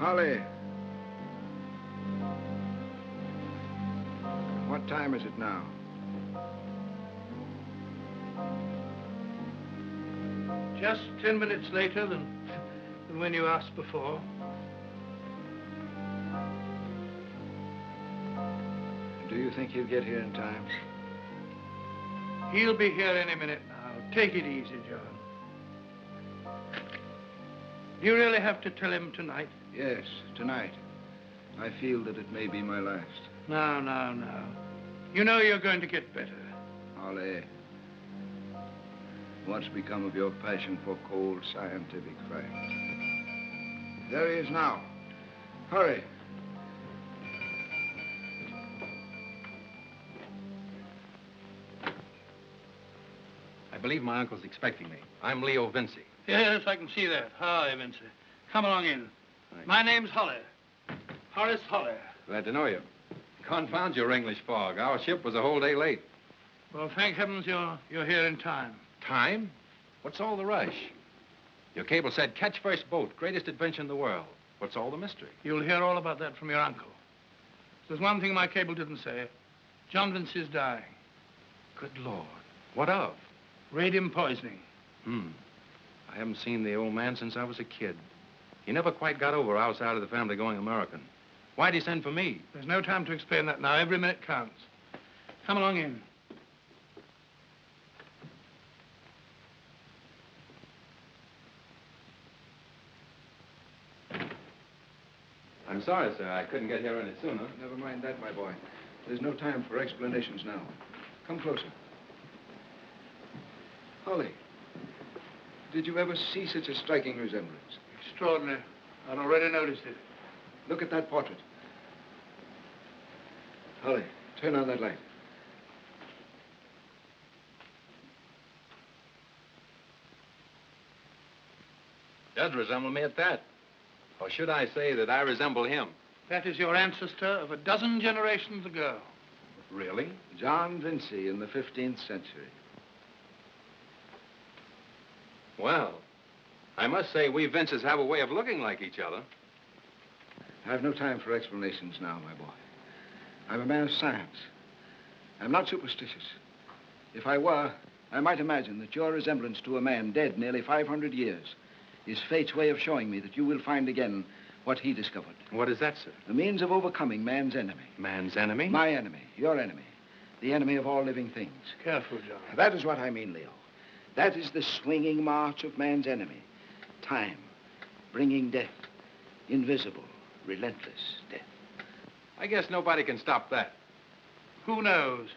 Holly. What time is it now? Just 10 minutes later than when you asked before. Do you think he'll get here in time? He'll be here any minute now. Take it easy, John. Do you really have to tell him tonight? Yes, tonight. I feel that it may be my last. No. You know you're going to get better. Holly, what's become of your passion for cold scientific fact? There he is now. Hurry. I believe my uncle's expecting me. I'm Leo Vincey. Yes, I can see that. Hi, Vincey. Come along in. Thanks. My name's Holly. Horace Holly. Glad to know you. Confound your English fog. Our ship was a whole day late. Well, thank heavens you're here in time. Time? What's all the rush? Your cable said, catch first boat, greatest adventure in the world. What's all the mystery? You'll hear all about that from your uncle. There's one thing my cable didn't say. John Vincey's dying. Good Lord. What of? Radium poisoning. I haven't seen the old man since I was a kid. He never quite got over our side of the family going American. Why'd he send for me? There's no time to explain that now. Every minute counts. Come along in. I'm sorry, sir. I couldn't get here any sooner. Never mind that, my boy. There's no time for explanations now. Come closer. Holly, did you ever see such a striking resemblance? Extraordinary. I'd already noticed it. Look at that portrait. Holly, turn on that light. Does resemble me at that. Or should I say that I resemble him? That is your ancestor of a dozen generations ago. Really? John Vincey in the 15th century. Well, I must say we Vinces have a way of looking like each other. I've no time for explanations now, my boy. I'm a man of science. I'm not superstitious. If I were, I might imagine that your resemblance to a man dead nearly 500 years is fate's way of showing me that you will find again what he discovered. What is that, sir? The means of overcoming man's enemy. Man's enemy? My enemy, your enemy. The enemy of all living things. Careful, John. That is what I mean, Leo. That is the swinging march of man's enemy. Time, bringing death. Invisible, relentless death. I guess nobody can stop that. Who knows?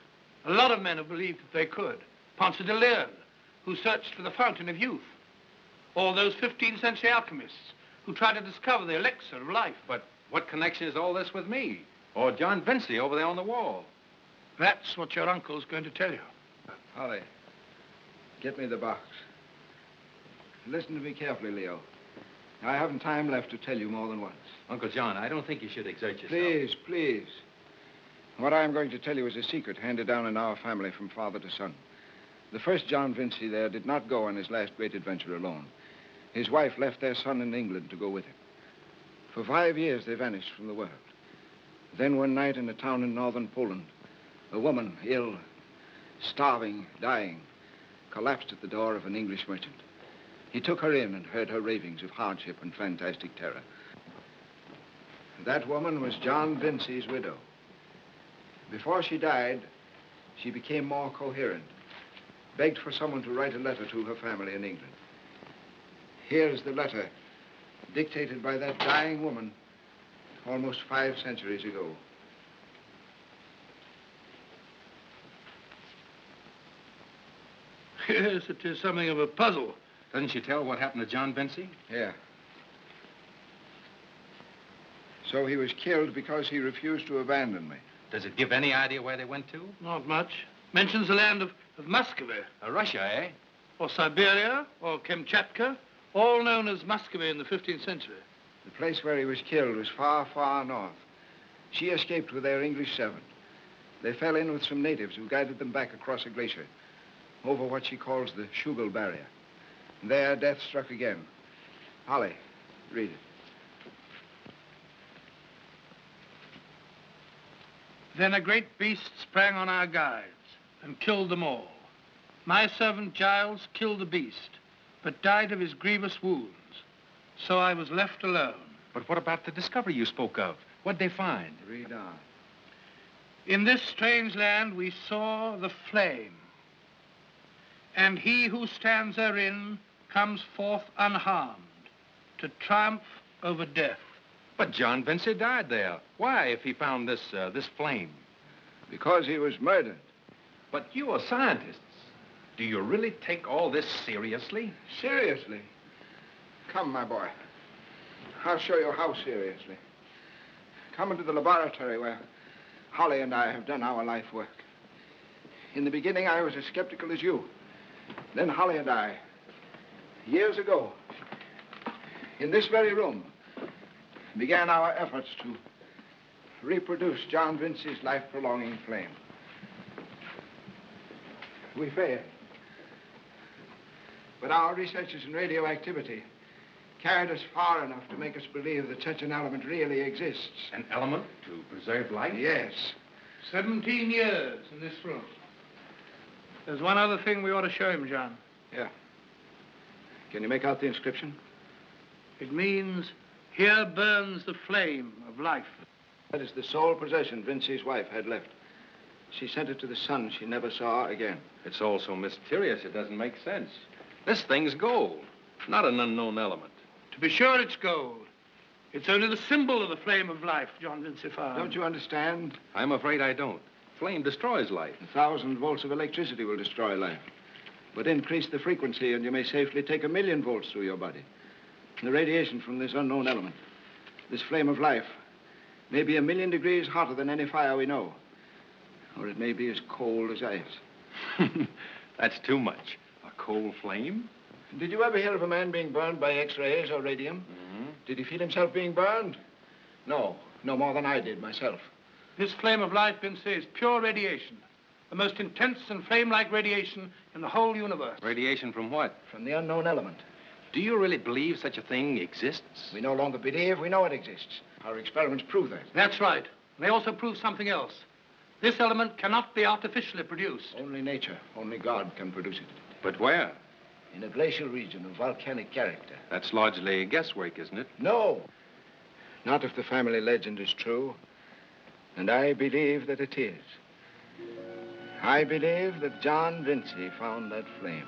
A lot of men have believed that they could. Ponce de Leon, who searched for the fountain of youth. Or those 15th century alchemists who tried to discover the elixir of life. But what connection is all this with me? Or John Vincey over there on the wall? That's what your uncle's going to tell you. Holly, get me the box. Listen to me carefully, Leo. I haven't time left to tell you more than once. Uncle John, I don't think you should exert yourself. Please, please. What I'm going to tell you is a secret handed down in our family from father to son. The first John Vincey there did not go on his last great adventure alone. His wife left their son in England to go with him. For 5 years, they vanished from the world. Then one night in a town in northern Poland, a woman, ill, starving, dying, collapsed at the door of an English merchant. He took her in and heard her ravings of hardship and fantastic terror. That woman was John Vincey's widow. Before she died, she became more coherent, begged for someone to write a letter to her family in England. Here's the letter, dictated by that dying woman almost 5 centuries ago. Yes, it is something of a puzzle. Doesn't she tell what happened to John Vincey? Yeah. So he was killed because he refused to abandon me. Does it give any idea where they went to? Not much. Mentions the land of Muscovy. Russia, eh? Or Siberia, or Kamchatka, all known as Muscovy in the 15th century. The place where he was killed was far, far north. She escaped with their English servant. They fell in with some natives who guided them back across a glacier, over what she calls the Schuylkill Barrier. There, death struck again. Holly, read it. Then a great beast sprang on our guides and killed them all. My servant Giles killed the beast, but died of his grievous wounds. So I was left alone. But what about the discovery you spoke of? What'd they find? Read on. In this strange land we saw the flame, and he who stands therein comes forth unharmed to triumph over death. But John Vincey died there. Why, if he found this flame? Because he was murdered. But you are scientists. Do you really take all this seriously? Seriously? Come, my boy. I'll show you how seriously. Come into the laboratory where Holly and I have done our life work. In the beginning, I was as skeptical as you. Then Holly and I, years ago, in this very room, began our efforts to reproduce John Vincey's life-prolonging flame. We failed. But our researches in radioactivity carried us far enough to make us believe that such an element really exists. An element to preserve life? Yes. 17 years in this room. There's one other thing we ought to show him, John. Yeah. Can you make out the inscription? It means, here burns the flame of life. That is the sole possession Vincey's wife had left. She sent it to the son she never saw again. It's all so mysterious, it doesn't make sense. This thing's gold, not an unknown element. To be sure it's gold. It's only the symbol of the flame of life, John Vincey found. Don't you understand? I'm afraid I don't. Flame destroys life. 1,000 volts of electricity will destroy life. But increase the frequency and you may safely take 1,000,000 volts through your body. The radiation from this unknown element, this flame of life, may be 1,000,000 degrees hotter than any fire we know. Or it may be as cold as ice. That's too much. A cold flame? Did you ever hear of a man being burned by X-rays or radium? Mm-hmm. Did he feel himself being burned? No. No more than I did myself. This flame of life, Vincey, is pure radiation. The most intense and flame-like radiation in the whole universe. Radiation from what? From the unknown element. Do you really believe such a thing exists? We no longer believe, we know it exists. Our experiments prove that. That's right. They also prove something else. This element cannot be artificially produced. Only nature, only God can produce it. But where? In a glacial region of volcanic character. That's largely guesswork, isn't it? No. Not if the family legend is true. And I believe that it is. I believe that John Vincey found that flame.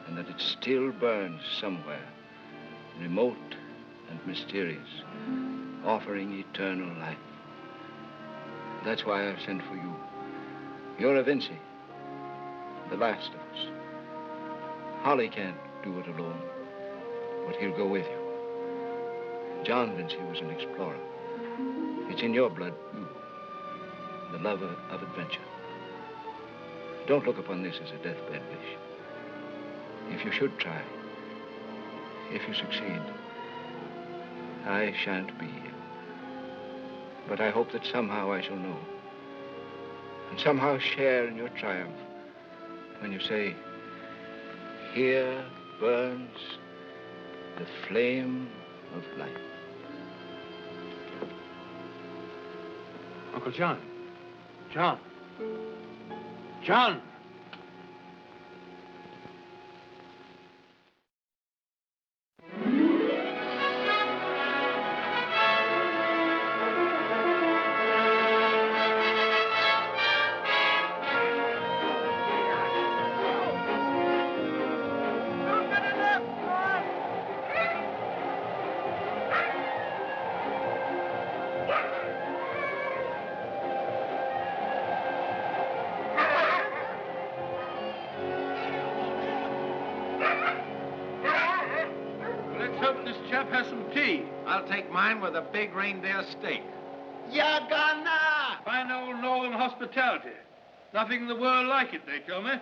And that it still burns somewhere, remote and mysterious, offering eternal life. That's why I've sent for you. You're a Vincey, the last of us. Holly can't do it alone, but he'll go with you. John Vincey was an explorer. It's in your blood, too. The love of adventure. Don't look upon this as a deathbed wish. If you should try, if you succeed, I shan't be here. But I hope that somehow I shall know, and somehow share in your triumph when you say, here burns the flame of life. Uncle John. John. John! I'll take mine with a big reindeer steak. Yagana! Fine old northern hospitality. Nothing in the world like it, they tell me.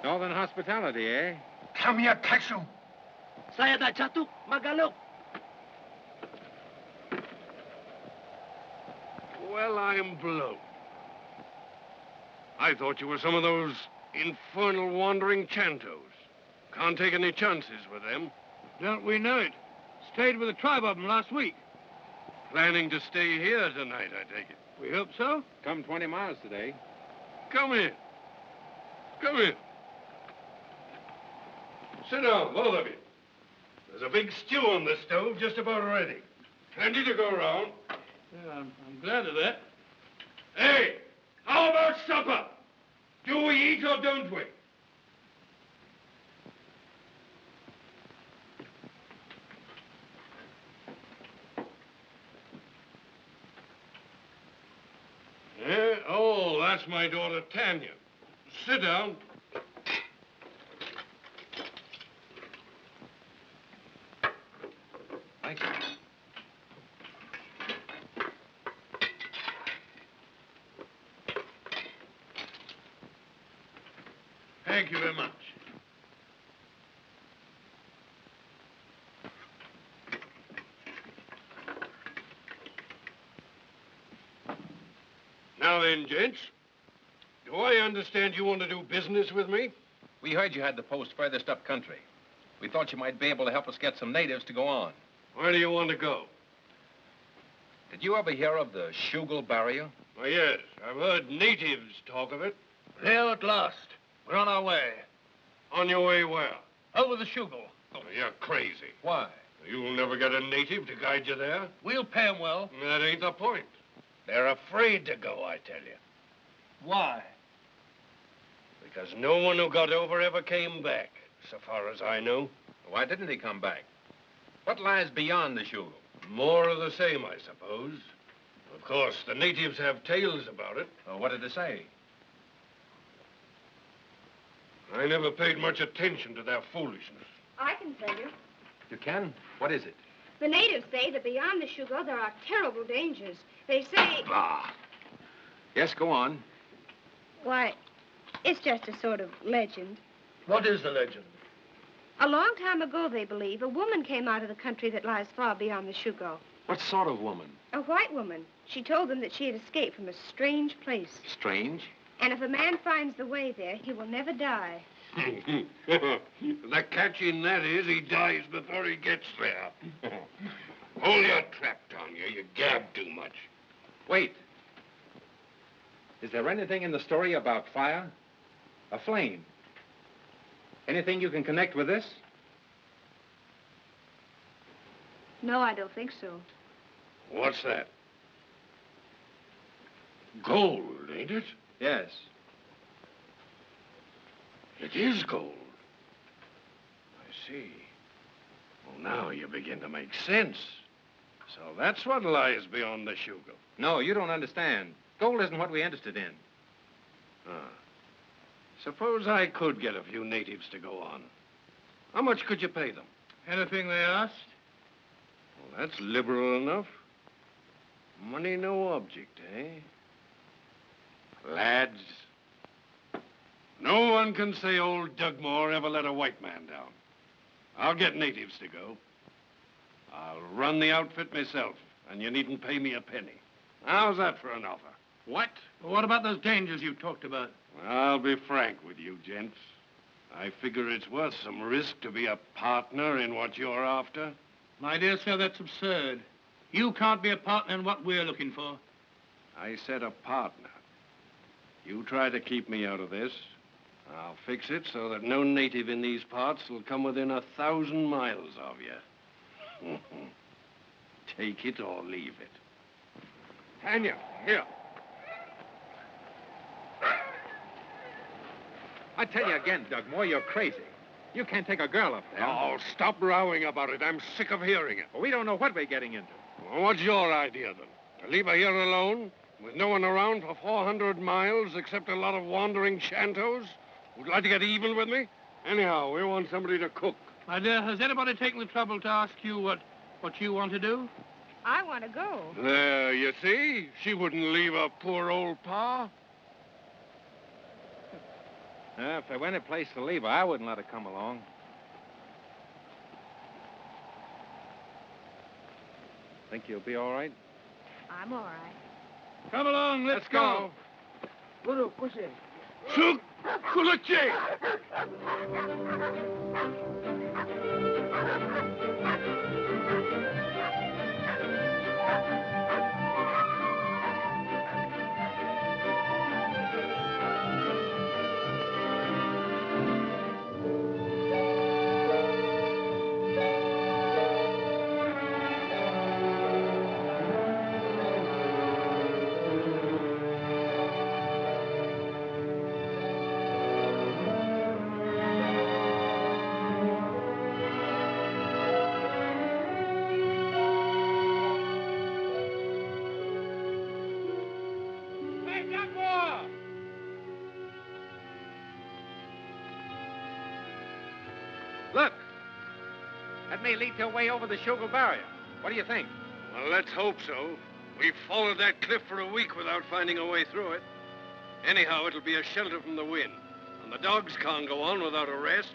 Northern hospitality, eh? Come here, Texu. Saya dah jatuh, Magaluk. Well, I'm blown. I thought you were some of those infernal wandering chantos. Can't take any chances with them. Don't we know it? Stayed with a tribe of them last week. Planning to stay here tonight, I take it. We hope so. Come 20 miles today. Come here. Come here. Sit down, both of you. There's a big stew on the stove just about ready. Plenty to go around. Yeah, I'm glad of that. Hey, how about supper? Do we eat or don't we? Yeah? Oh, that's my daughter, Tanya. Sit down. Thank you. Thank you very much. Now then, gents, do I understand you want to do business with me? We heard you had the post furthest up country. We thought you might be able to help us get some natives to go on. Where do you want to go? Did you ever hear of the Shugal barrier? Why, yes, I've heard natives talk of it. There at last. We're on our way. On your way where? Over the Shugal. Oh, you're crazy. Why? You'll never get a native to guide you there. We'll pay 'em well. That ain't the point. They're afraid to go, I tell you. Why? Because no one who got over ever came back, so far as I know. Why didn't he come back? What lies beyond the Shugal? More of the same, I suppose. Of course, the natives have tales about it. Well, what did they say? I never paid much attention to their foolishness. I can tell you. You can? What is it? The natives say that beyond the Shugal there are terrible dangers. They say... Bah. Yes, go on. Why, it's just a sort of legend. What is the legend? A long time ago, they believe, a woman came out of the country that lies far beyond the Shugal. What sort of woman? A white woman. She told them that she had escaped from a strange place. Strange? And if a man finds the way there, he will never die. The catch in that is he dies before he gets there. Hold your trap, Tanya. You gab too much. Wait. Is there anything in the story about fire? A flame? Anything you can connect with this? No, I don't think so. What's that? Gold, ain't it? Yes. It is gold. I see. Well, now you begin to make sense. So that's what lies beyond the Shugal. No, you don't understand. Gold isn't what we're interested in. Ah. Suppose I could get a few natives to go on. How much could you pay them? Anything they asked? Well, that's liberal enough. Money no object, eh? Lads, no one can say old Dugmore ever let a white man down. I'll get natives to go. I'll run the outfit myself, and you needn't pay me a penny. How's that for an offer? What? Well, what about those dangers you talked about? I'll be frank with you, gents. I figure it's worth some risk to be a partner in what you're after. My dear sir, that's absurd. You can't be a partner in what we're looking for. I said a partner. You try to keep me out of this. I'll fix it so that no native in these parts will come within 1,000 miles of you. Take it or leave it. Tanya, here. I tell you again, Dugmore, you're crazy. You can't take a girl up there. Oh, stop rowing about it. I'm sick of hearing it. Well, we don't know what we're getting into. Well, what's your idea, then? To leave her here alone, with no one around for 400 miles except a lot of wandering shantos? Would you like to get even with me? Anyhow, we want somebody to cook. My dear, has anybody taken the trouble to ask you what you want to do? I want to go. There, you see? She wouldn't leave her poor old pa. If there were any place to leave her, I wouldn't let her come along. Think you'll be all right? I'm all right. Come along, let's go. Shoot! Kulachi! Look. That may lead to a way over the Shugo barrier. What do you think? Well, let's hope so. We've followed that cliff for a week without finding a way through it. Anyhow, it'll be a shelter from the wind. And the dogs can't go on without a rest.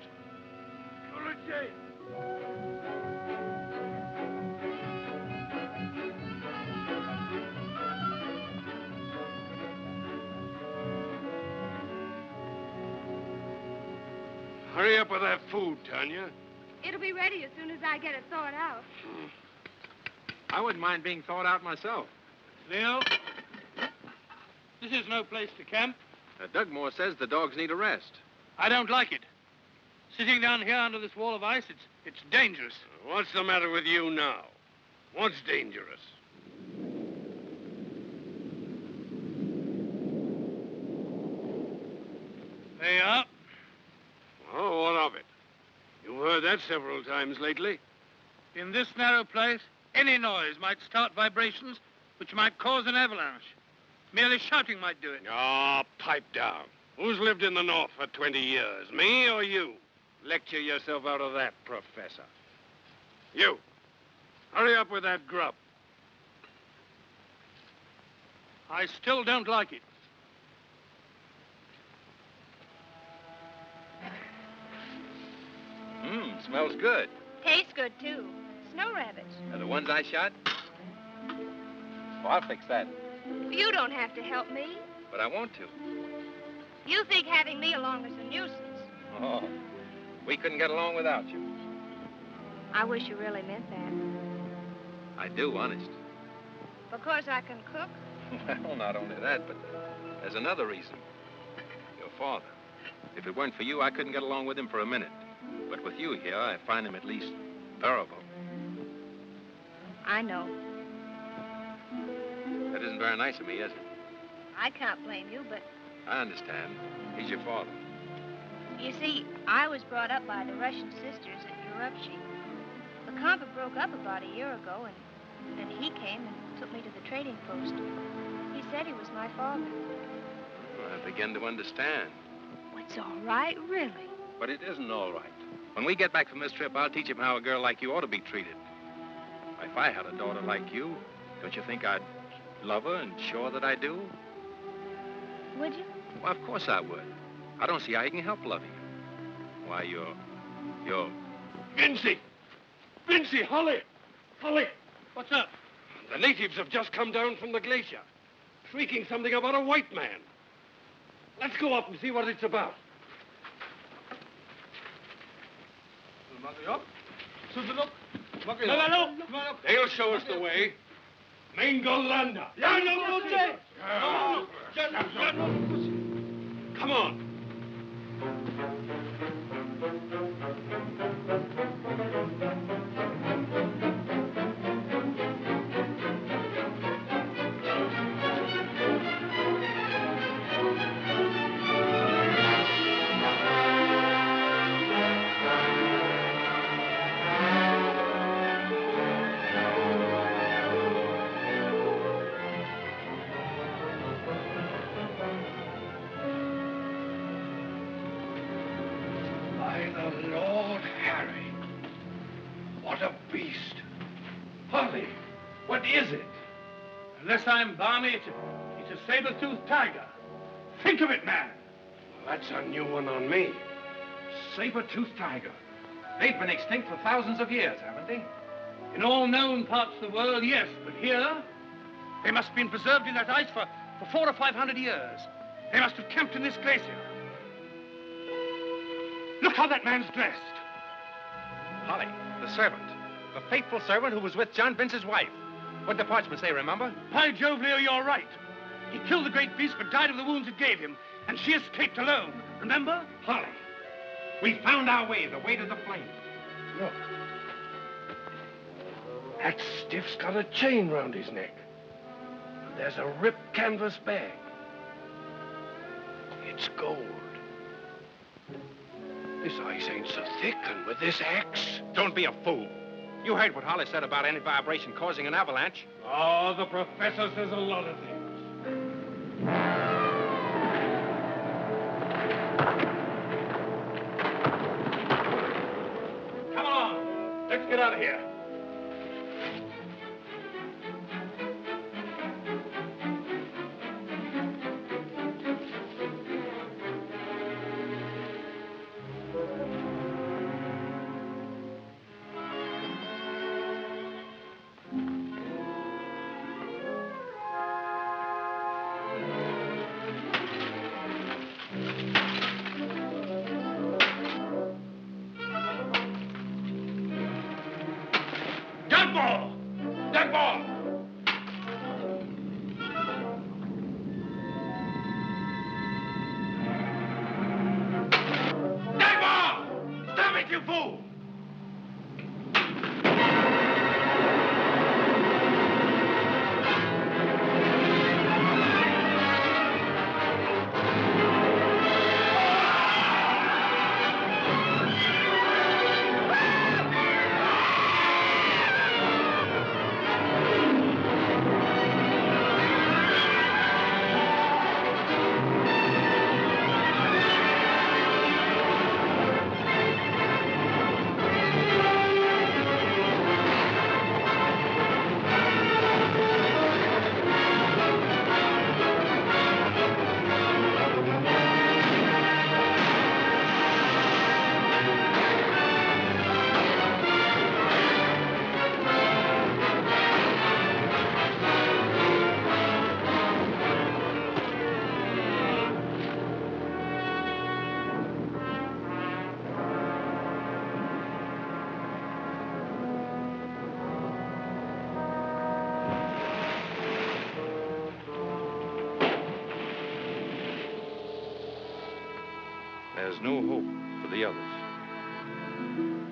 Hurry up with that food, Tanya. It'll be ready as soon as I get it thawed out. I wouldn't mind being thawed out myself. Leo, this is no place to camp. Dugmore says the dogs need a rest. I don't like it. Sitting down here under this wall of ice, it's dangerous. What's the matter with you now? What's dangerous? There you are. Oh, what of it? You've heard that several times lately. In this narrow place, any noise might start vibrations which might cause an avalanche. Merely shouting might do it. Ah, pipe down. Who's lived in the North for 20 years, me or you? Lecture yourself out of that, Professor. You, hurry up with that grub. I still don't like it. Smells good. Tastes good, too. Snow rabbits. Are the ones I shot? Oh, I'll fix that. You don't have to help me. But I want to. You think having me along is a nuisance. Oh, we couldn't get along without you. I wish you really meant that. I do, honest. Because I can cook? Well, not only that, but there's another reason. Your father. If it weren't for you, I couldn't get along with him for a minute. But with you here, I find him at least bearable. I know. That isn't very nice of me, is it? I can't blame you, but... I understand. He's your father. You see, I was brought up by the Russian sisters at Urupchi. The convent broke up about a year ago, and he came and took me to the trading post. He said he was my father. Oh, I begin to understand. It's all right, really. But it isn't all right. When we get back from this trip, I'll teach him how a girl like you ought to be treated. If I had a daughter like you, don't you think I'd love her and show her that I do? Would you? Well, of course I would. I don't see how you can help loving her. Why, you're... Vincey! Vincey, Holly! Holly! What's up? The natives have just come down from the glacier, shrieking something about a white man. Let's go up and see what it's about. They'll show us the way. Mangolanda. Come on. Unless I'm balmy, it's a saber-toothed tiger. Think of it, man. Well, that's a new one on me. Saber-toothed tiger. They've been extinct for thousands of years, haven't they? In all known parts of the world, yes. But here, they must have been preserved in that ice for 400 or 500 years. They must have camped in this glacier. how that man's dressed. Holly, the servant. The faithful servant who was with John Vince's wife. What did the parchment say, remember? By Jove, Leo, you're right. He killed the great beast, but died of the wounds it gave him. And she escaped alone. Remember? Holly, we found our way, the way to the flame. Look. That stiff's got a chain round his neck. And there's a ripped canvas bag. It's gold. This ice ain't so thick, and with this axe... Don't be a fool. You heard what Holly said about any vibration causing an avalanche. Oh, the professor says a lot of things. Come along. Let's get out of here. There's no hope for the others.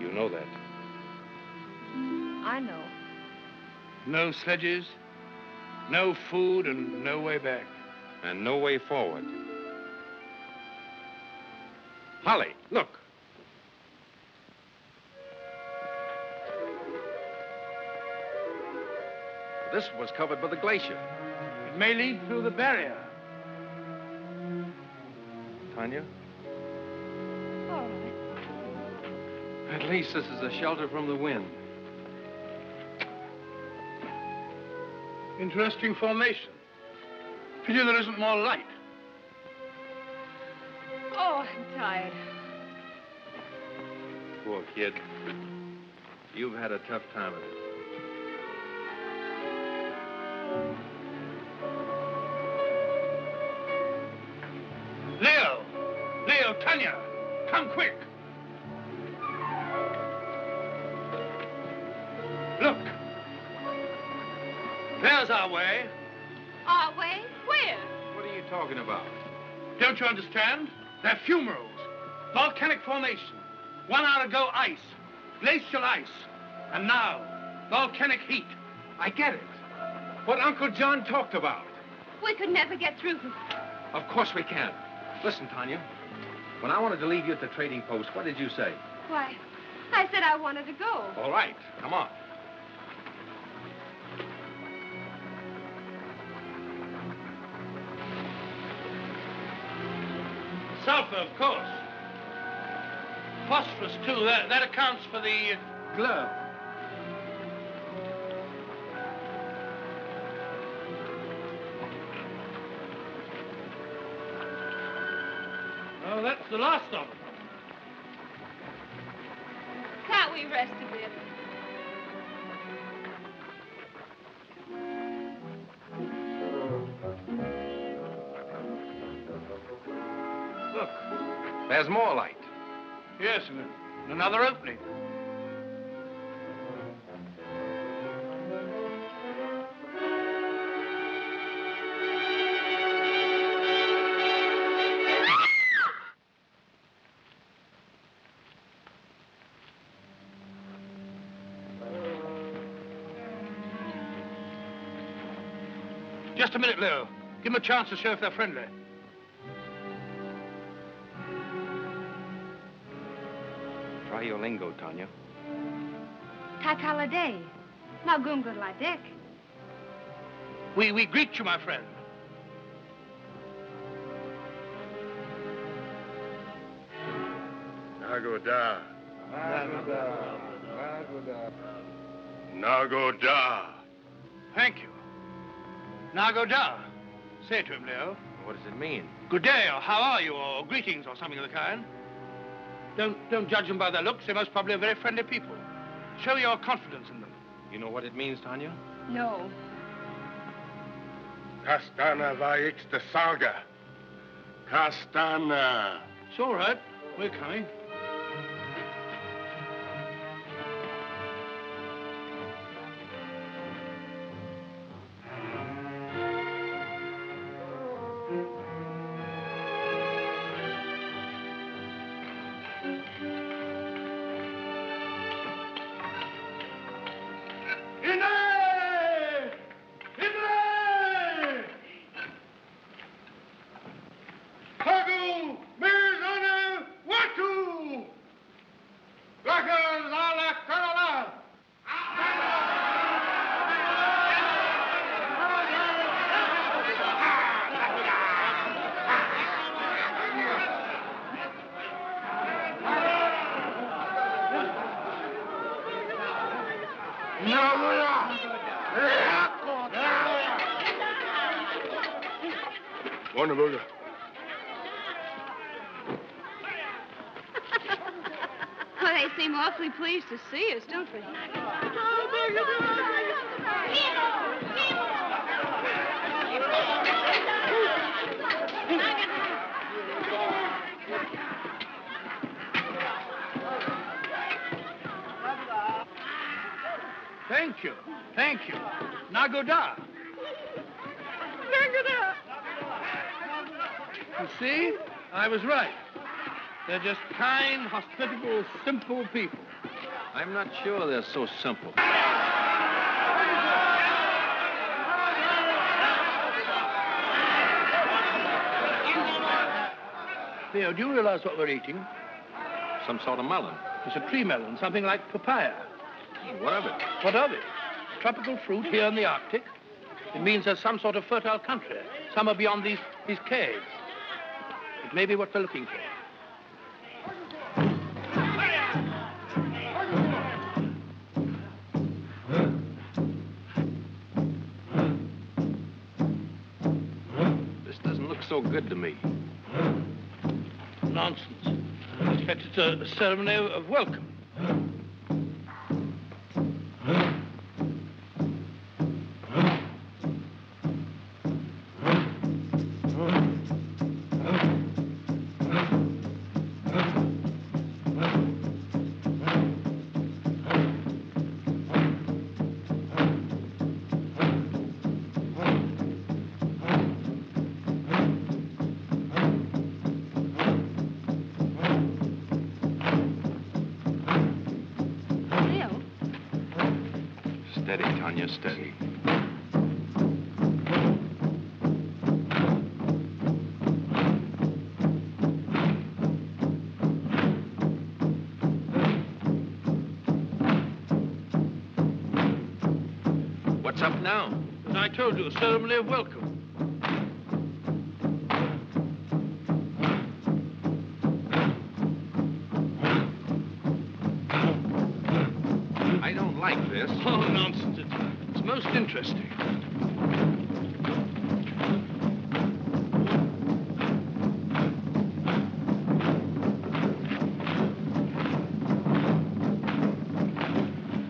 You know that. I know. No sledges, no food, and no way back. And no way forward. Holly, look. This was covered by the glacier. It may lead through the barrier. Tanya? All right. At least this is a shelter from the wind. Interesting formation. Pity there isn't more light. Oh, I'm tired. Poor kid. You've had a tough time of it. Leo! Leo, Tanya! Come quick! Look! There's our way. Our way? Where? What are you talking about? Don't you understand? They're fumaroles. Volcanic formation. 1 hour ago, ice. Glacial ice. And now, volcanic heat. I get it. What Uncle John talked about. We could never get through. Of course we can. Listen, Tanya. When I wanted to leave you at the trading post, what did you say? Why, I said I wanted to go. All right, come on. Sulfur, of course. Phosphorus, too. That accounts for the glow. Oh, that's the last of them. Can't we rest a bit? Look, there's more light. Yes, and another opening. Just a minute, Leo. Give them a chance to show if they're friendly. Try your lingo, Tanya. Takaladay. Magungurladek. We greet you, my friend. Nagoda. Nagoda. Nagoda. Thank you. Nagoda. Say it to him, Leo. What does it mean? Good day, or how are you, or greetings, or something of the kind. Don't judge them by their looks. They're most probably very friendly people. Show your confidence in them. You know what it means, Tanya? No. Kastana vaix de salga. Kastana. It's all right. We're coming. Wonderburger. Well, they seem awfully pleased to see us, don't they? Thank you. Thank you. Nagoda. Nagoda. You see? I was right. They're just kind, hospitable, simple people. I'm not sure they're so simple. Theo, do you realize what we're eating? Some sort of melon. It's a tree melon, something like papaya. What of it? What of it? Tropical fruit here in the Arctic. It means there's some sort of fertile country, somewhere beyond these caves. It may be what we're looking for. This doesn't look so good to me. Nonsense. In fact, it's a ceremony of welcome. Steady, Tanya, steady. What's up now? As I told you, a ceremony of welcome. I don't like this. Oh, nonsense. It's most interesting.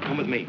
Come with me.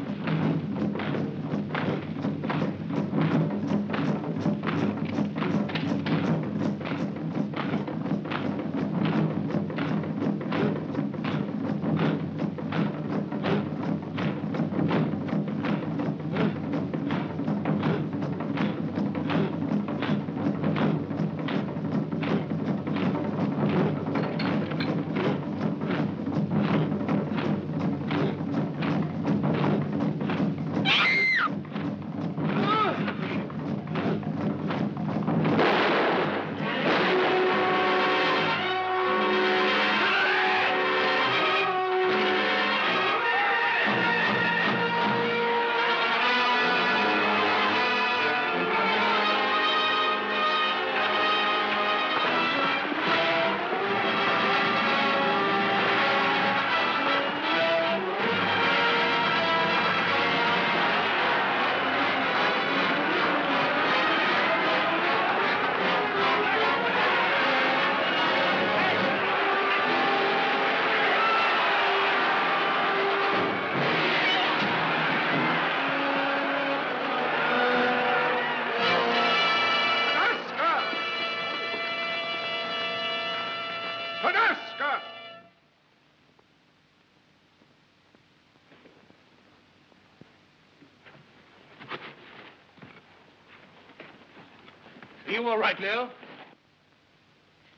you all right, Leo?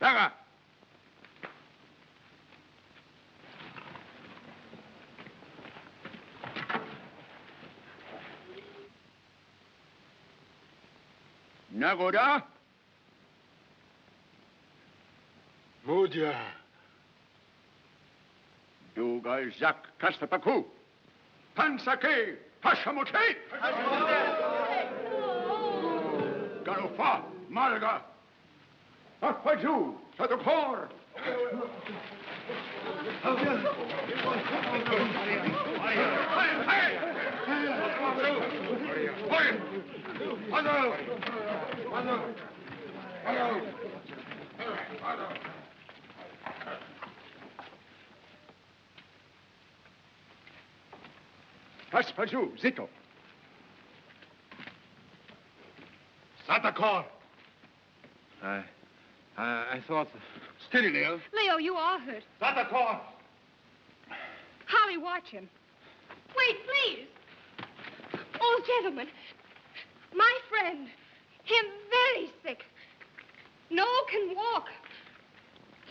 Daga. Nagoda. Mudia. Dugal Zak Kastapaku. Pansake. Hashamote. Galufa. Malga. Akpaju. Sadokor. Paspaju, Zito. Satakor. I thought... Steady, Leo. Leo, you are hurt. Satakor. Holly, watch him. Wait, please. Old gentleman. My friend. Him very sick. No can walk.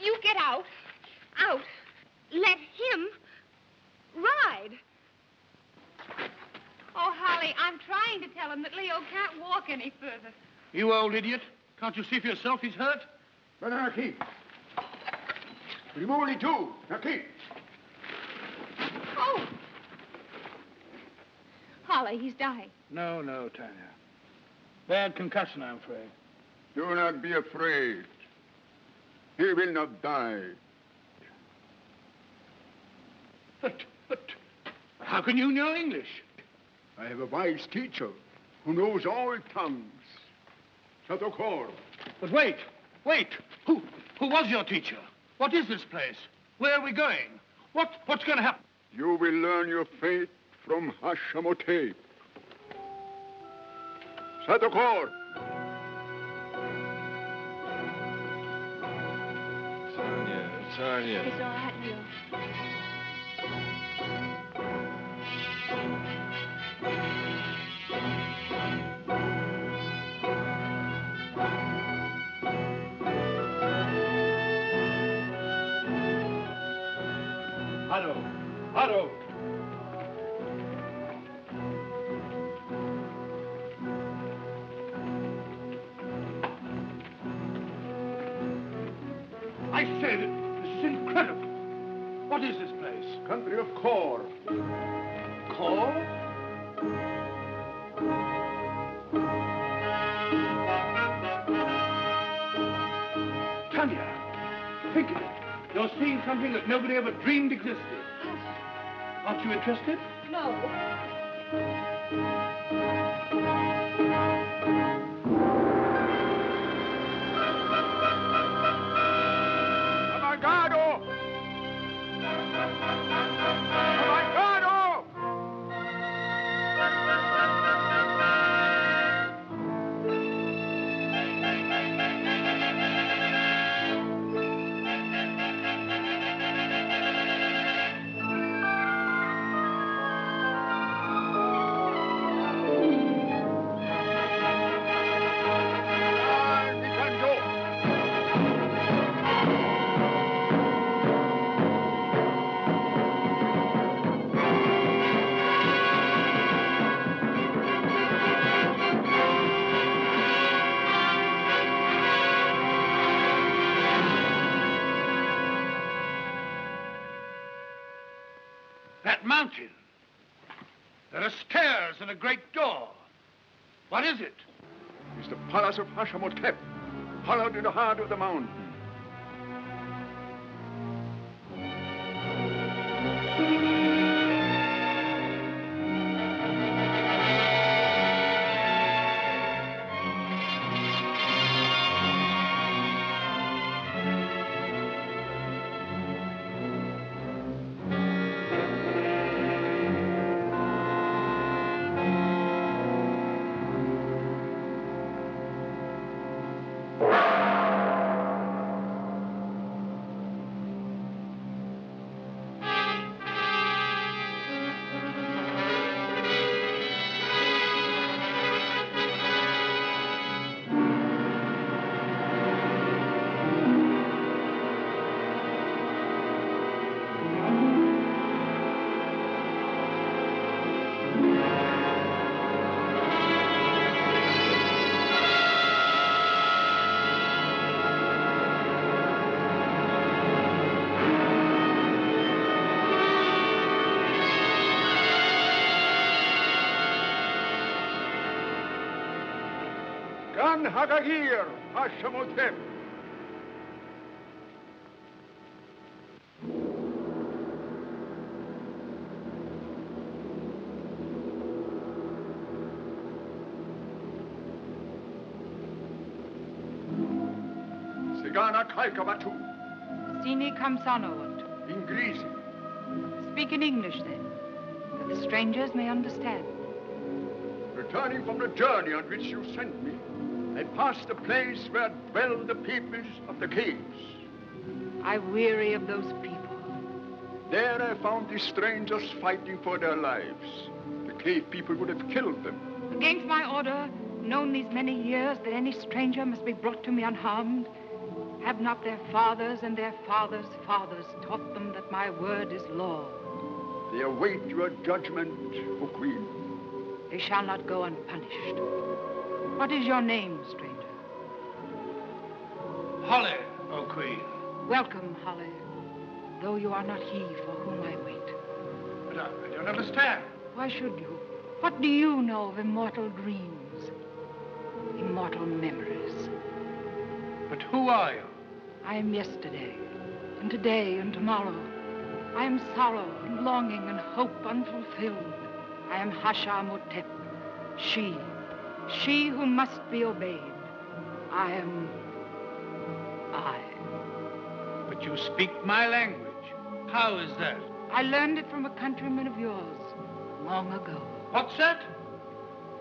You get out. Out. Let him ride. Oh, Holly, I'm trying to tell him that Leo can't walk any further. You old idiot. Can't you see for yourself he's hurt? Banaki. Rimoli too. Naki. Oh. Holly, he's dying. No, Tanya. Bad concussion, I'm afraid. Do not be afraid. He will not die. But how can you know English? I have a wise teacher who knows all tongues. Satokor. But wait. Who was your teacher? What is this place? Where are we going? What's going to happen? You will learn your fate from Hashamote. Satokor. Tanya. It's all right, Leo. Haro. I say that this is incredible. What is this place? Country of Kor. Kor? Tanya, think of it. You're seeing something that nobody ever dreamed existed. Aren't you interested? No. Amagado! Amagado! That mountain. There are stairs and a great door. What is it? It's the palace of Hashamotep, hollowed in the heart of the mountain. Sigan Hagagir, Hashamotep. Sigana Kaikabatu. Sini Kamsanowat. Inglesi. Speak in English, then, that the strangers may understand. Returning from the journey on which you sent me, I passed the place where dwell the peoples of the caves. I weary of those people. There I found the strangers fighting for their lives. The cave people would have killed them. Against my order, known these many years that any stranger must be brought to me unharmed, have not their fathers and their fathers' fathers taught them that my word is law? They await your judgment, O Queen. They shall not go unpunished. What is your name, stranger? Holly, O Queen. Welcome, Holly, though you are not he for whom I wait. But I don't understand. Why should you? What do you know of immortal dreams? Immortal memories? But who are you? I am yesterday, and today, and tomorrow. I am sorrow, and longing, and hope unfulfilled. I am Hashamotep, she who must be obeyed. I am I. But you speak my language. How is that? I learned it from a countryman of yours, long ago. What's that?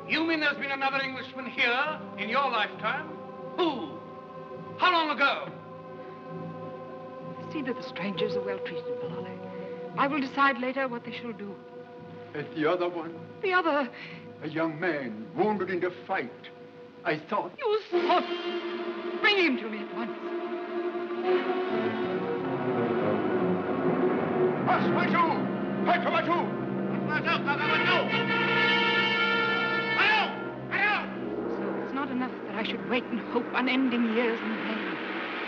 You mean there's been another Englishman here in your lifetime? Who? How long ago? See that the strangers are well treated, Malale. I will decide later what they shall do. And the other one? The other? A young man, wounded in the fight. I thought... You thought? Bring him to me at once. Asmaju! Hakabatu! So it's not enough that I should wait and hope unending years in vain.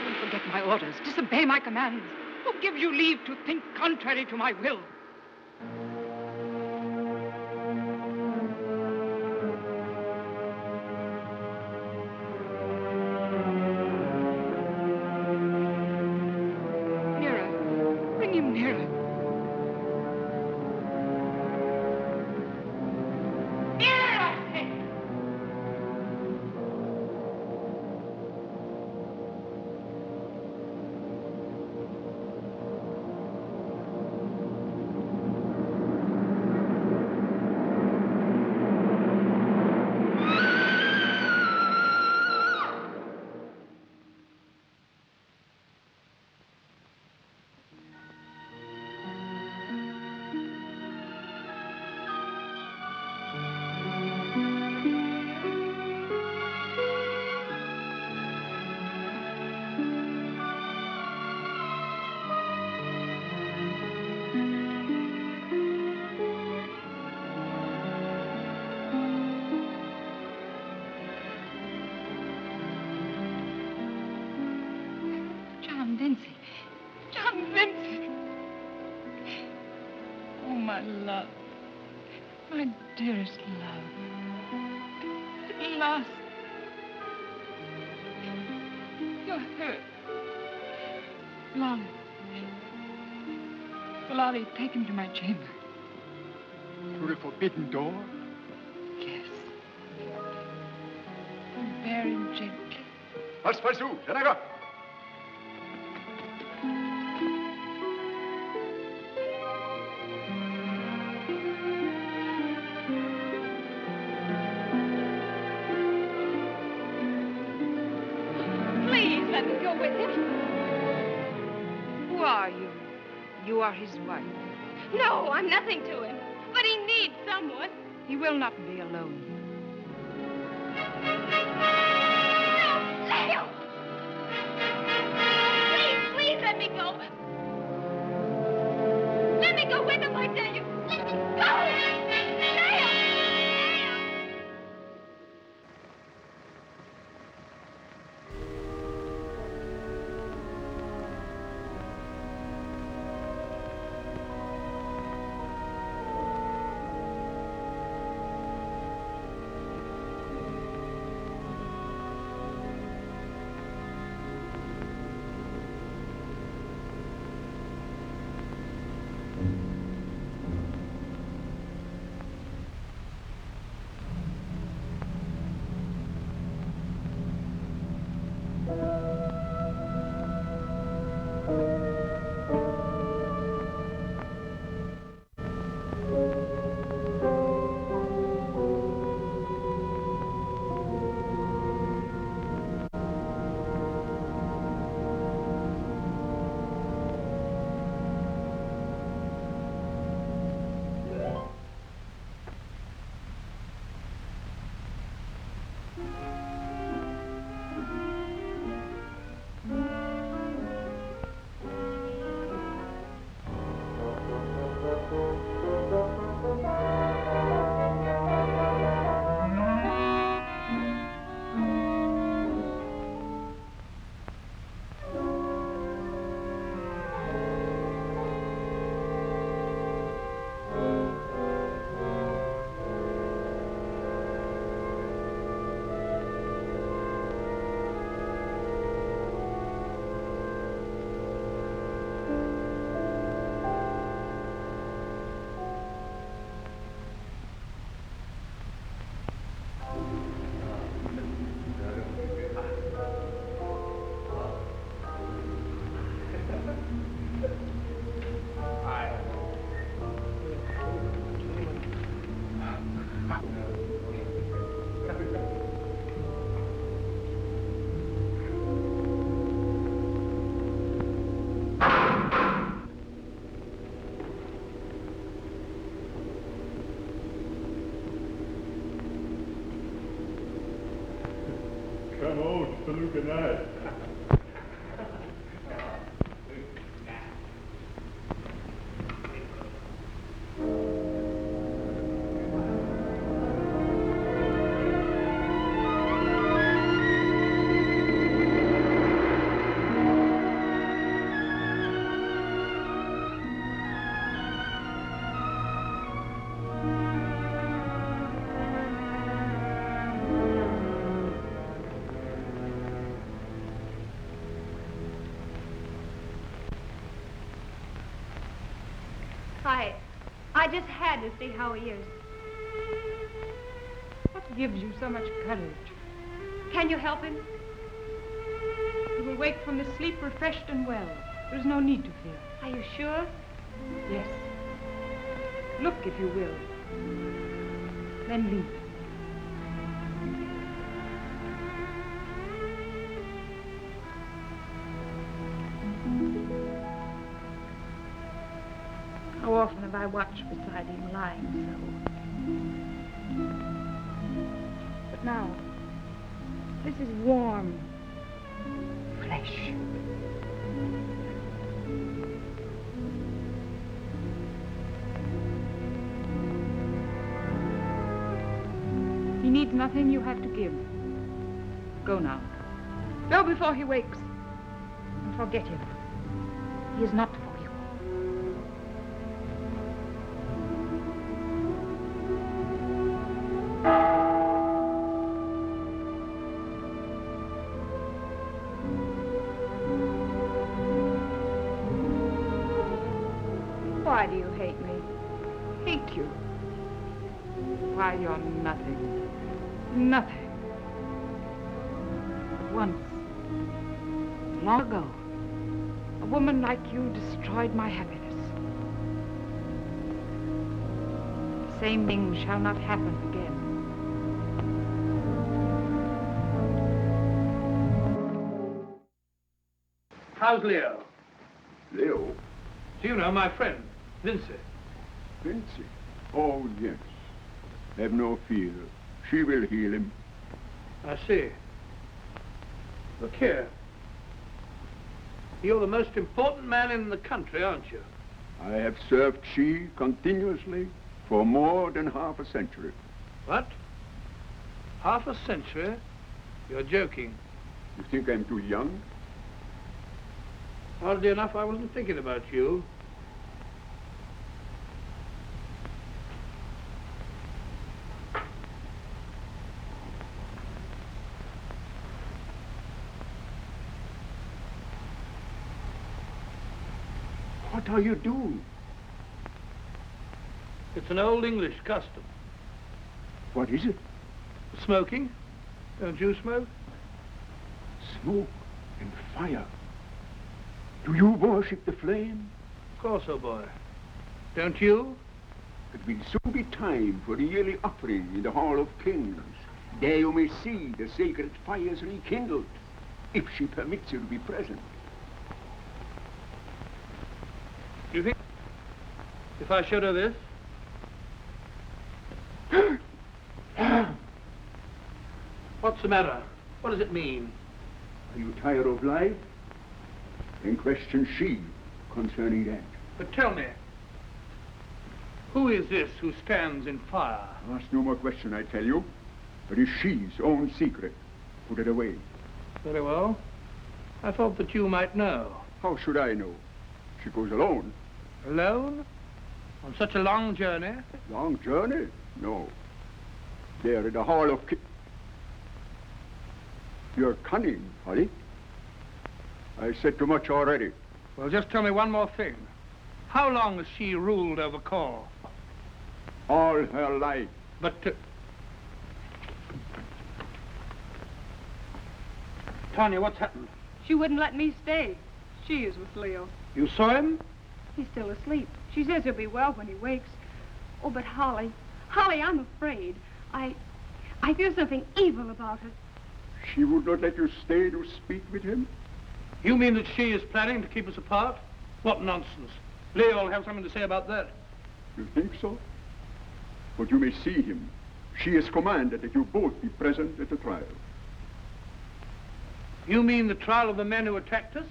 Don't forget my orders. Disobey my commands. Who gives you leave to think contrary to my will? Nearer. Bring him nearer. John Vincey. Oh, my love. My dearest love. At last. You're hurt. Lolly. Lolly, take him to my chamber. To the forbidden door? Yes. And bear him gently. Aspasu, Senaga. Please let me go with him. Who are you? You are his wife. No, I'm nothing to him. But he needs someone. He will not be alone. No, Leo! Please let me go. Let me go with him, I tell you. Let me go! Leo! Come on, salute good night. I just had to see how he is. What gives you so much courage? Can you help him? He will wake from the sleep refreshed and well. There is no need to fear. Are you sure? Yes. Look, if you will. Then leave. How often have I watched beside him lying so? But now, this is warm flesh. He needs nothing you have to give. Go now. Go before he wakes. And forget him. He is not for you. Why do you hate me? Hate you? Why, you're nothing. Nothing. But once, long ago, a woman like you destroyed my happiness. The same thing shall not happen again. How's Leo? Leo? Do you know my friend, Vincey? Vincey? Oh, yes. Have no fear. She will heal him. I see. Look here. You're the most important man in the country, aren't you? I have served she continuously for more than half a century. What? Half a century? You're joking. You think I'm too young? Oddly enough, I wasn't thinking about you. What are you doing? It's an old English custom. What is it? Smoking. Don't you smoke? Smoke and fire. Do you worship the flame? Of course, old boy. Don't you? It will soon be time for the yearly offering in the Hall of Kings. There you may see the sacred fires rekindled, if she permits you to be present. Do you think if I showed her this? What's the matter? What does it mean? Are you tired of life? Then question she concerning that. But tell me, who is this who stands in fire? Ask no more question, I tell you. It is she's own secret. Put it away. Very well. I thought that you might know. How should I know? She goes alone. Alone? On such a long journey? Long journey? No. There in the Hall of You're cunning, Holly. I said too much already. Well, just tell me one more thing. How long has she ruled over Cor? All her life. But, Tanya, what's happened? She wouldn't let me stay. She is with Leo. You saw him? He's still asleep. She says he'll be well when he wakes. Oh, but Holly, I'm afraid. I feel something evil about her. She would not let you stay to speak with him? You mean that she is planning to keep us apart? What nonsense. Leo will have something to say about that. You think so? But you may see him. She has commanded that you both be present at the trial. You mean the trial of the men who attacked us?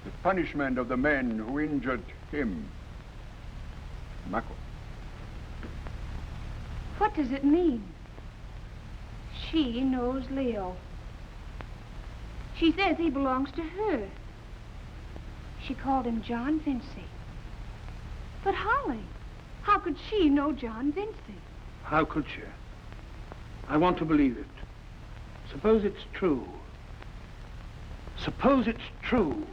The punishment of the men who injured him. Mako. What does it mean? She knows Leo. She says he belongs to her. She called him John Vincey. But Holly, how could she know John Vincey? How could she? I want to believe it. Suppose it's true. Suppose it's true.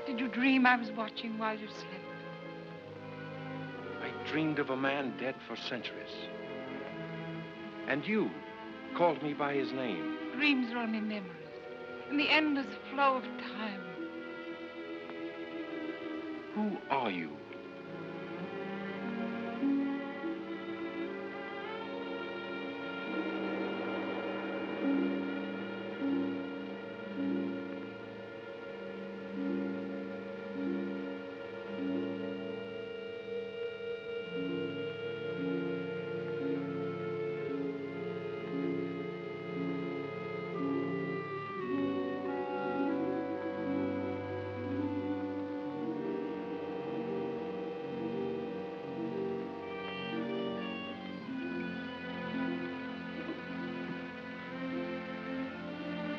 Did you dream I was watching while you slept? I dreamed of a man dead for centuries. And you called me by his name. Dreams are only memories in the endless flow of time. Who are you?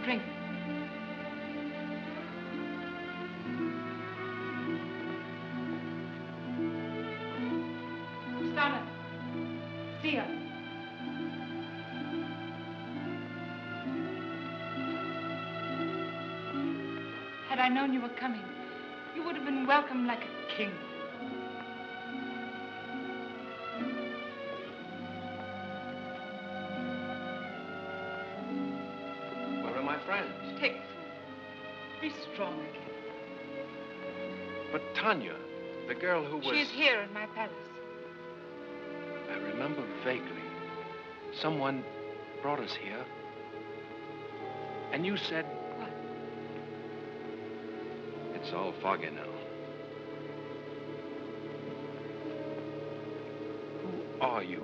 Drink. Stana. Sia. Had I known you were coming, you would have been welcomed like a king. Friends. Take food. Be strong again. But Tanya, the girl who was... She is here in my palace. I remember vaguely. Someone brought us here. And you said... What? It's all foggy now. Who are you?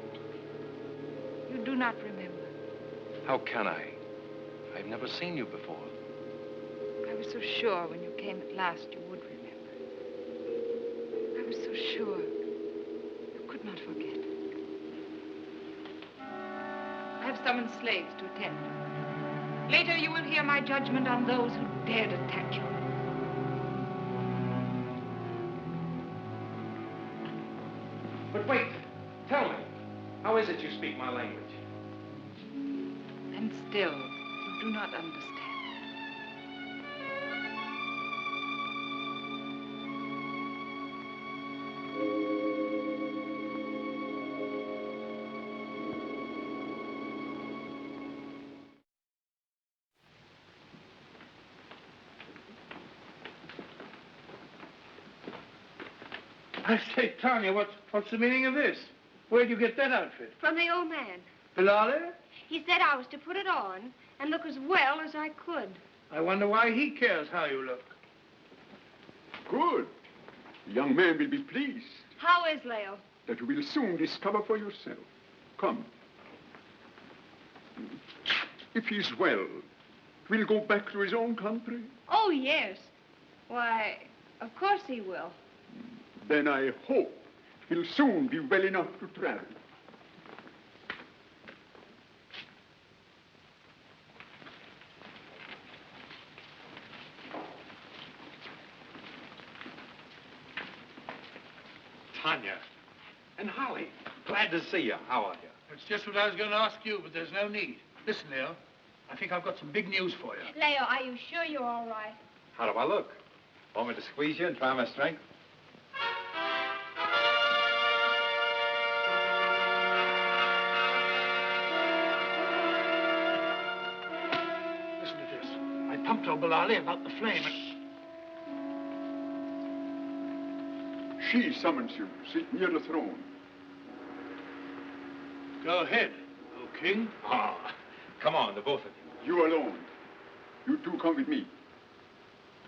You do not remember. How can I? I've never seen you before. I was so sure when you came at last you would remember. I was so sure you could not forget. I have summoned slaves to attend. Later you will hear my judgment on those who dared attack you. But wait, tell me, how is it you speak my language? And still, you do not understand. I say, Tanya, what's the meaning of this? Where'd you get that outfit? From the old man. Bilali? He said I was to put it on and look as well as I could. I wonder why he cares how you look. Good. The young man will be pleased. How is Leo? That you will soon discover for yourself. Come. If he's well, we'll go back to his own country. Oh, yes. Why, of course he will. Then I hope he'll soon be well enough to travel. Tanya and Holly, glad to see you. How are you? It's just what I was going to ask you, but there's no need. Listen, Leo, I think I've got some big news for you. Leo, are you sure you're all right? How do I look? Want me to squeeze you and try my strength? Listen to this. I pumped old Bilali about the flame and... She summons you. Sit near the throne. Go ahead, O king. Ah, come on, the both of you. You alone. You two come with me.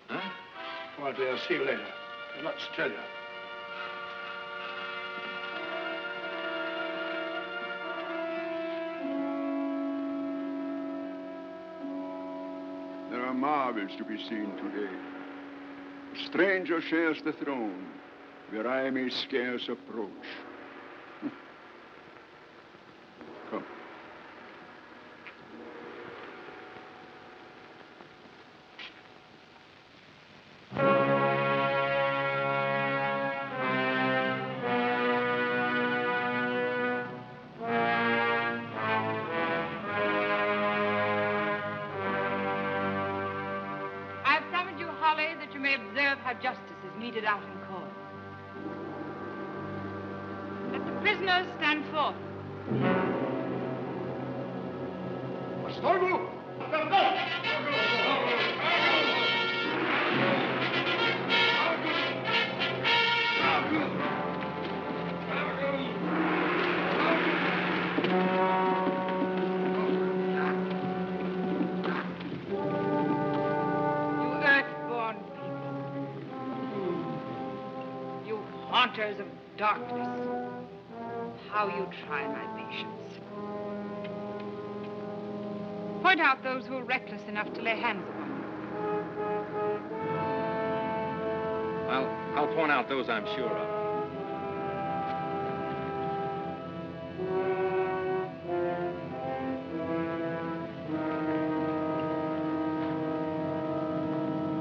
Huh? All right, Leo, see you later. There's lots to tell you. There are marvels to be seen today. A stranger shares the throne, where I may scarce approach. Come. I have summoned you, Holly, that you may observe how justice is meted out in court. Let the prisoners stand forth. You earthborn people. You haunters of darkness. How you try my patience. Point out those who are reckless enough to lay hands upon me. I'll point out those I'm sure of.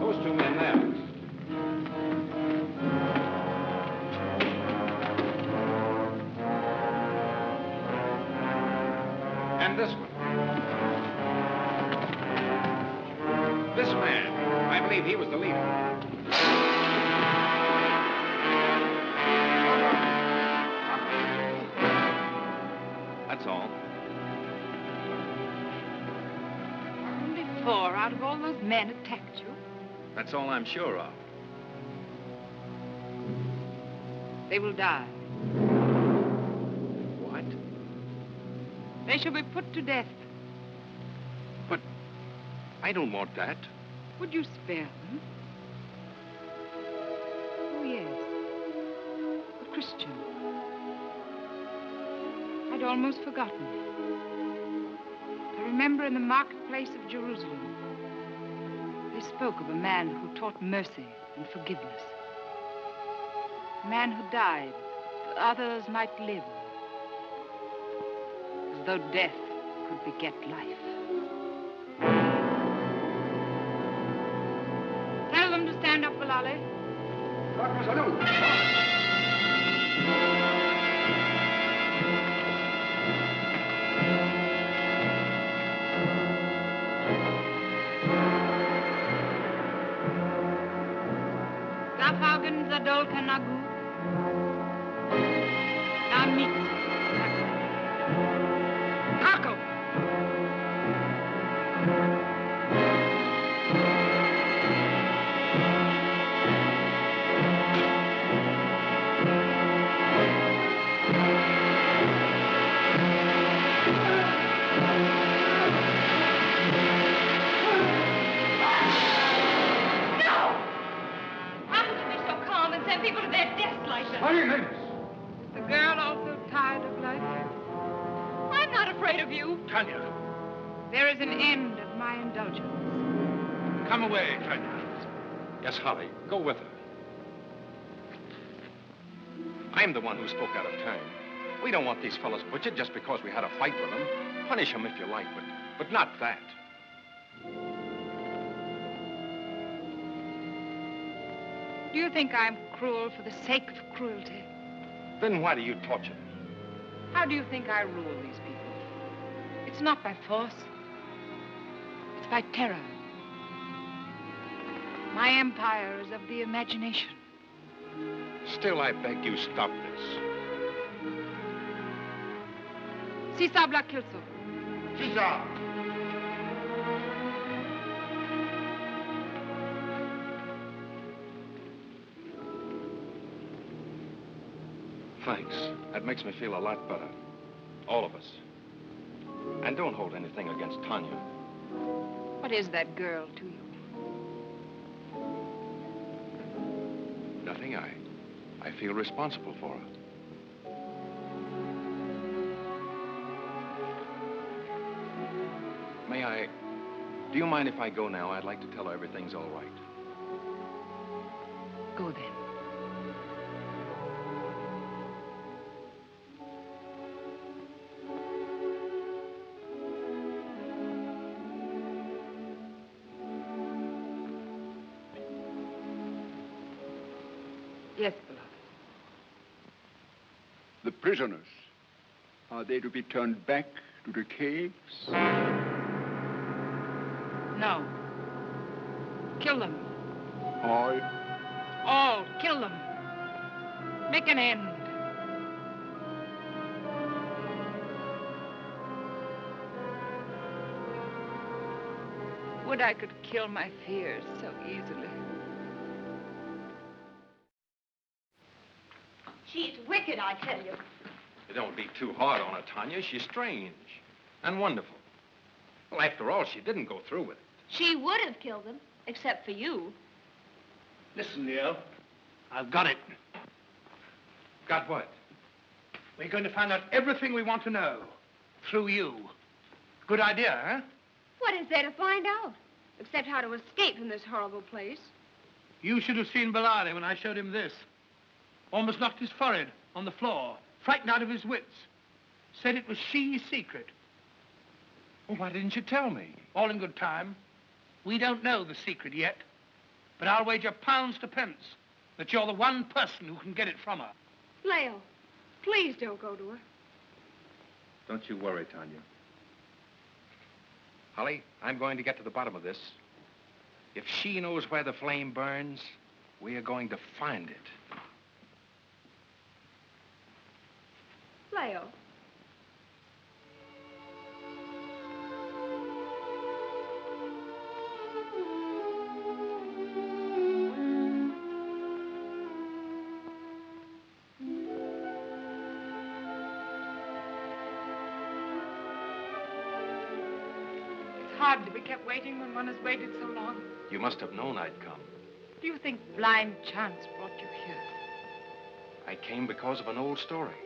Those two men there. And this one. This man, I believe he was the leader. That's all. Only 4 out of all those men attacked you. That's all I'm sure of. They will die. What? They shall be put to death. But I don't want that. Would you spare them? Christian. I'd almost forgotten. I remember in the marketplace of Jerusalem, they spoke of a man who taught mercy and forgiveness. A man who died that others might live, as though death could beget life. Tell them to stand up, Bilali. Gahagan zadol kanagu. Namit. Taco. People to their deaths like that. Is the girl also tired of life? I'm not afraid of you. Tanya, There is an end of my indulgence. come away, Tanya. Yes, Holly, go with her. I'm the one who spoke out of turn. We don't want these fellows butchered just because we had a fight with them. Punish them if you like, but not that. Do you think I'm cruel for the sake of cruelty? Then why do you torture them? How do you think I rule these people? It's not by force. It's by terror. My empire is of the imagination. Still, I beg you stop this. Si sabla kilso. Thanks. That makes me feel a lot better. All of us. And don't hold anything against Tanya. What is that girl to you? Nothing. I feel responsible for her. May I... Do you mind if I go now? I'd like to tell her everything's all right. Go then. Yes, beloved. The prisoners, are they to be turned back to the caves? No. Kill them. All? All. Kill them. Make an end. Would I could kill my fears so easily. She's wicked, I tell you. You don't be too hard on her, Tanya. She's strange and wonderful. Well, after all, she didn't go through with it. She would have killed them, except for you. Listen, Leo. I've got it. Got what? We're going to find out everything we want to know. Through you. Good idea, huh? What is there to find out? Except how to escape from this horrible place. You should have seen Bilali when I showed him this. Almost knocked his forehead on the floor. Frightened out of his wits. Said it was she's secret. Well, why didn't you tell me? All in good time. We don't know the secret yet. But I'll wager pounds to pence that you're the one person who can get it from her. Leo, please don't go to her. Don't you worry, Tanya. Holly, I'm going to get to the bottom of this. If she knows where the flame burns, we are going to find it. Leo. It's hard to be kept waiting when one has waited so long. You must have known I'd come. Do you think blind chance brought you here? I came because of an old story.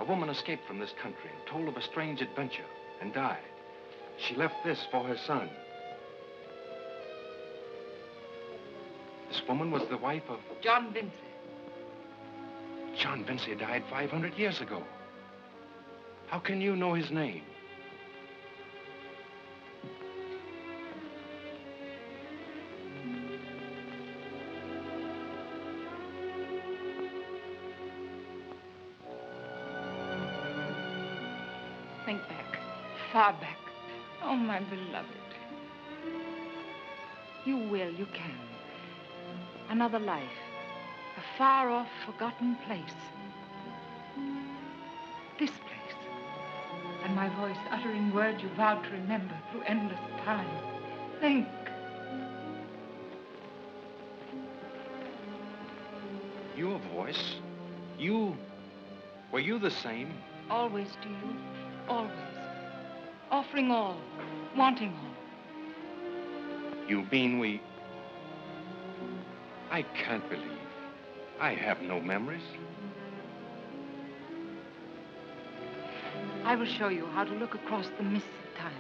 A woman escaped from this country and told of a strange adventure and died. She left this for her son. This woman was the wife of... John Vincey. John Vincey died 500 years ago. How can you know his name? Think back, far back. Oh, my beloved. You will, you can. Another life. A far-off, forgotten place. This place. And my voice uttering words you vowed to remember through endless time. Think. Your voice? You... Were you the same? Always to you. Always. Offering all. Wanting all. You mean we... I can't believe. I have no memories. I will show you how to look across the mists of time.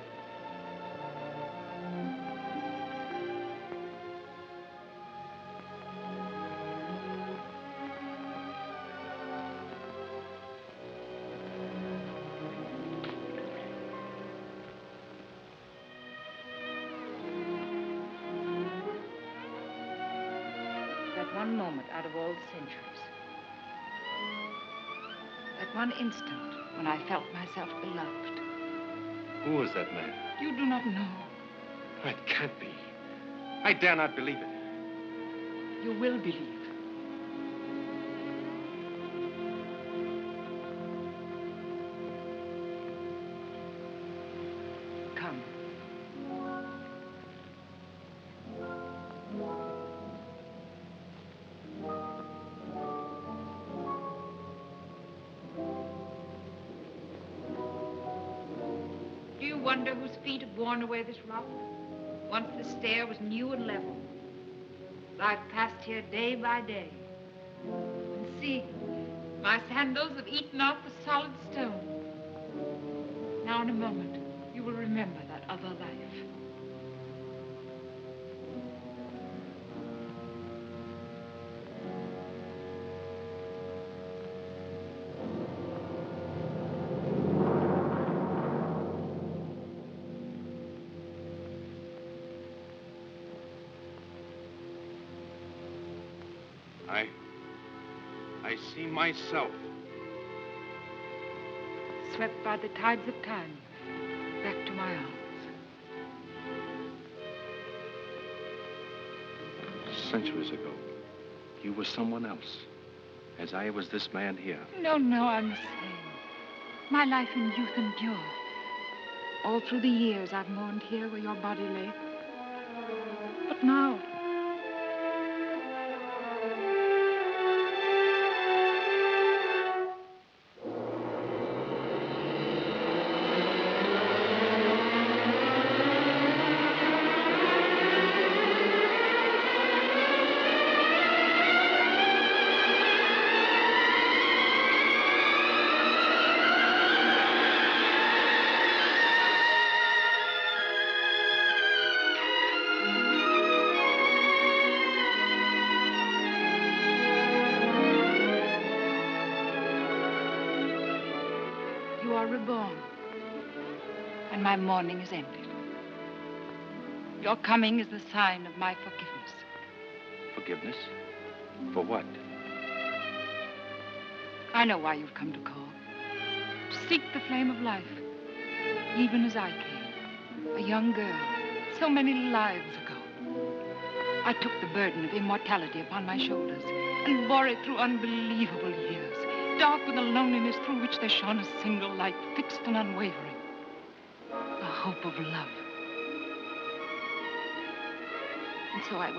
That one moment out of all the centuries. That one instant when I felt myself beloved. Who was that man? You do not know. It can't be. I dare not believe it. You will believe. Come. Do you wonder whose feet have worn away this rock? Once the stair was new and level. I've passed here day by day. And see, my sandals have eaten off the solid stone. Now in a moment, you will remember that other life. I see myself. Swept by the tides of time, back to my arms. Centuries ago, you were someone else, as I was this man here. No, I'm the same. My life in youth endured. All through the years I've mourned here where your body lay. But now... reborn, and my mourning is ended. Your coming is the sign of my forgiveness. Forgiveness? For what? I know why you've come to call. To seek the flame of life, even as I came, a young girl, so many lives ago. I took the burden of immortality upon my shoulders and bore it through unbelievable years, dark with a loneliness through which there shone a single light, fixed and unwavering, the hope of love. And so I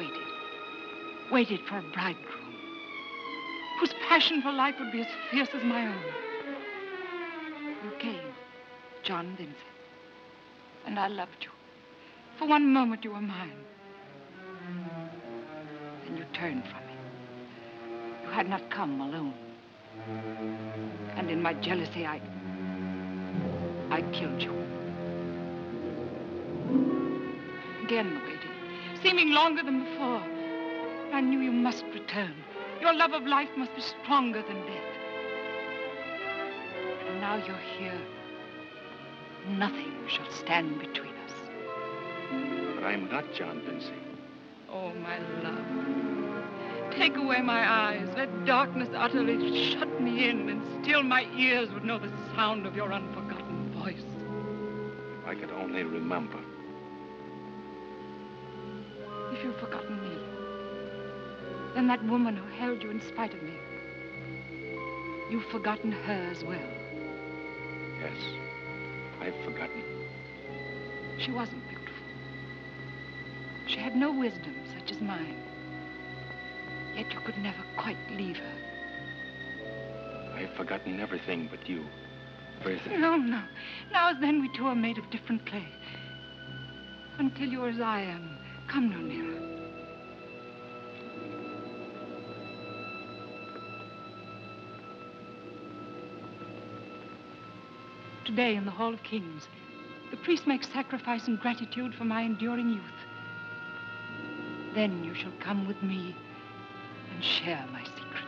waited for a bridegroom whose passion for life would be as fierce as my own. You came, John Vincey, and I loved you. For one moment you were mine. Then you turned from me. You had not come alone. And in my jealousy, I killed you. Again waiting, seeming longer than before. I knew you must return. Your love of life must be stronger than death. And now you're here. Nothing shall stand between us. But I'm not John Vincey. Oh, my love. Take away my eyes. Let darkness utterly shut me in, and still my ears would know the sound of your unforgotten voice. If I could only remember. If you've forgotten me, then that woman who held you in spite of me, you've forgotten her as well. Yes, I've forgotten. She wasn't beautiful. She had no wisdom such as mine. Yet you could never quite leave her. I've forgotten everything but you. Everything. No, no. Now as then we two are made of different clay. Until you're as I am, come no nearer. Today in the Hall of Kings, the priest makes sacrifice in gratitude for my enduring youth. Then you shall come with me and share my secret.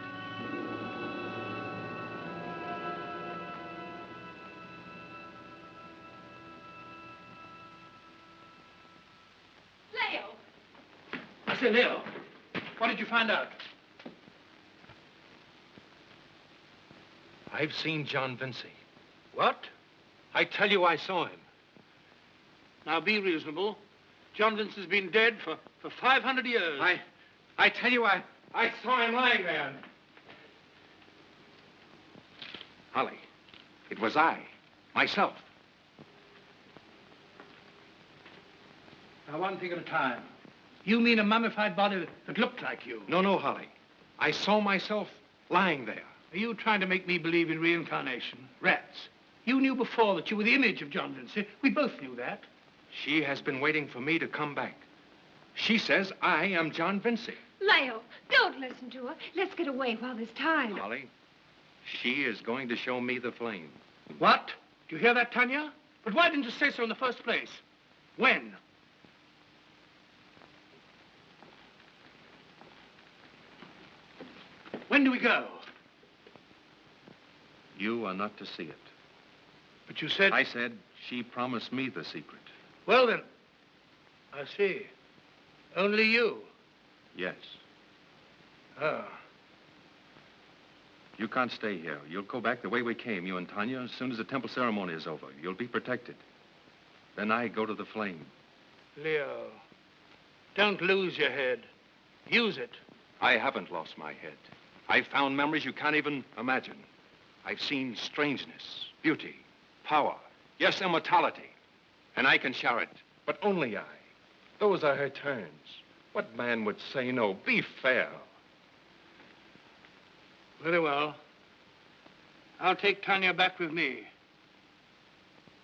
Leo! I say, Leo, what did you find out? I've seen John Vincey. What? I tell you, I saw him. Now, be reasonable. John Vincey's been dead for 500 years. I tell you, I saw him lying there. Holly, it was I, myself. Now, one thing at a time. You mean a mummified body that looked like you? No, Holly. I saw myself lying there. Are you trying to make me believe in reincarnation? Rats. You knew before that you were the image of John Vincey. We both knew that. She has been waiting for me to come back. She says I am John Vincey. Leo, don't listen to her. Let's get away while there's time. Holly, she is going to show me the flame. What? Do you hear that, Tanya? But why didn't you say so in the first place? When? When do we go? You are not to see it. But you said... I said she promised me the secret. Well, then, I see. Only you? Yes. Oh. You can't stay here. You'll go back the way we came, you and Tanya, as soon as the temple ceremony is over. You'll be protected. Then I go to the flame. Leo, don't lose your head. Use it. I haven't lost my head. I've found memories you can't even imagine. I've seen strangeness, beauty, power, yes, immortality. And I can share it, but only I. Those are her turns. What man would say no? Be fair. Very well. I'll take Tanya back with me.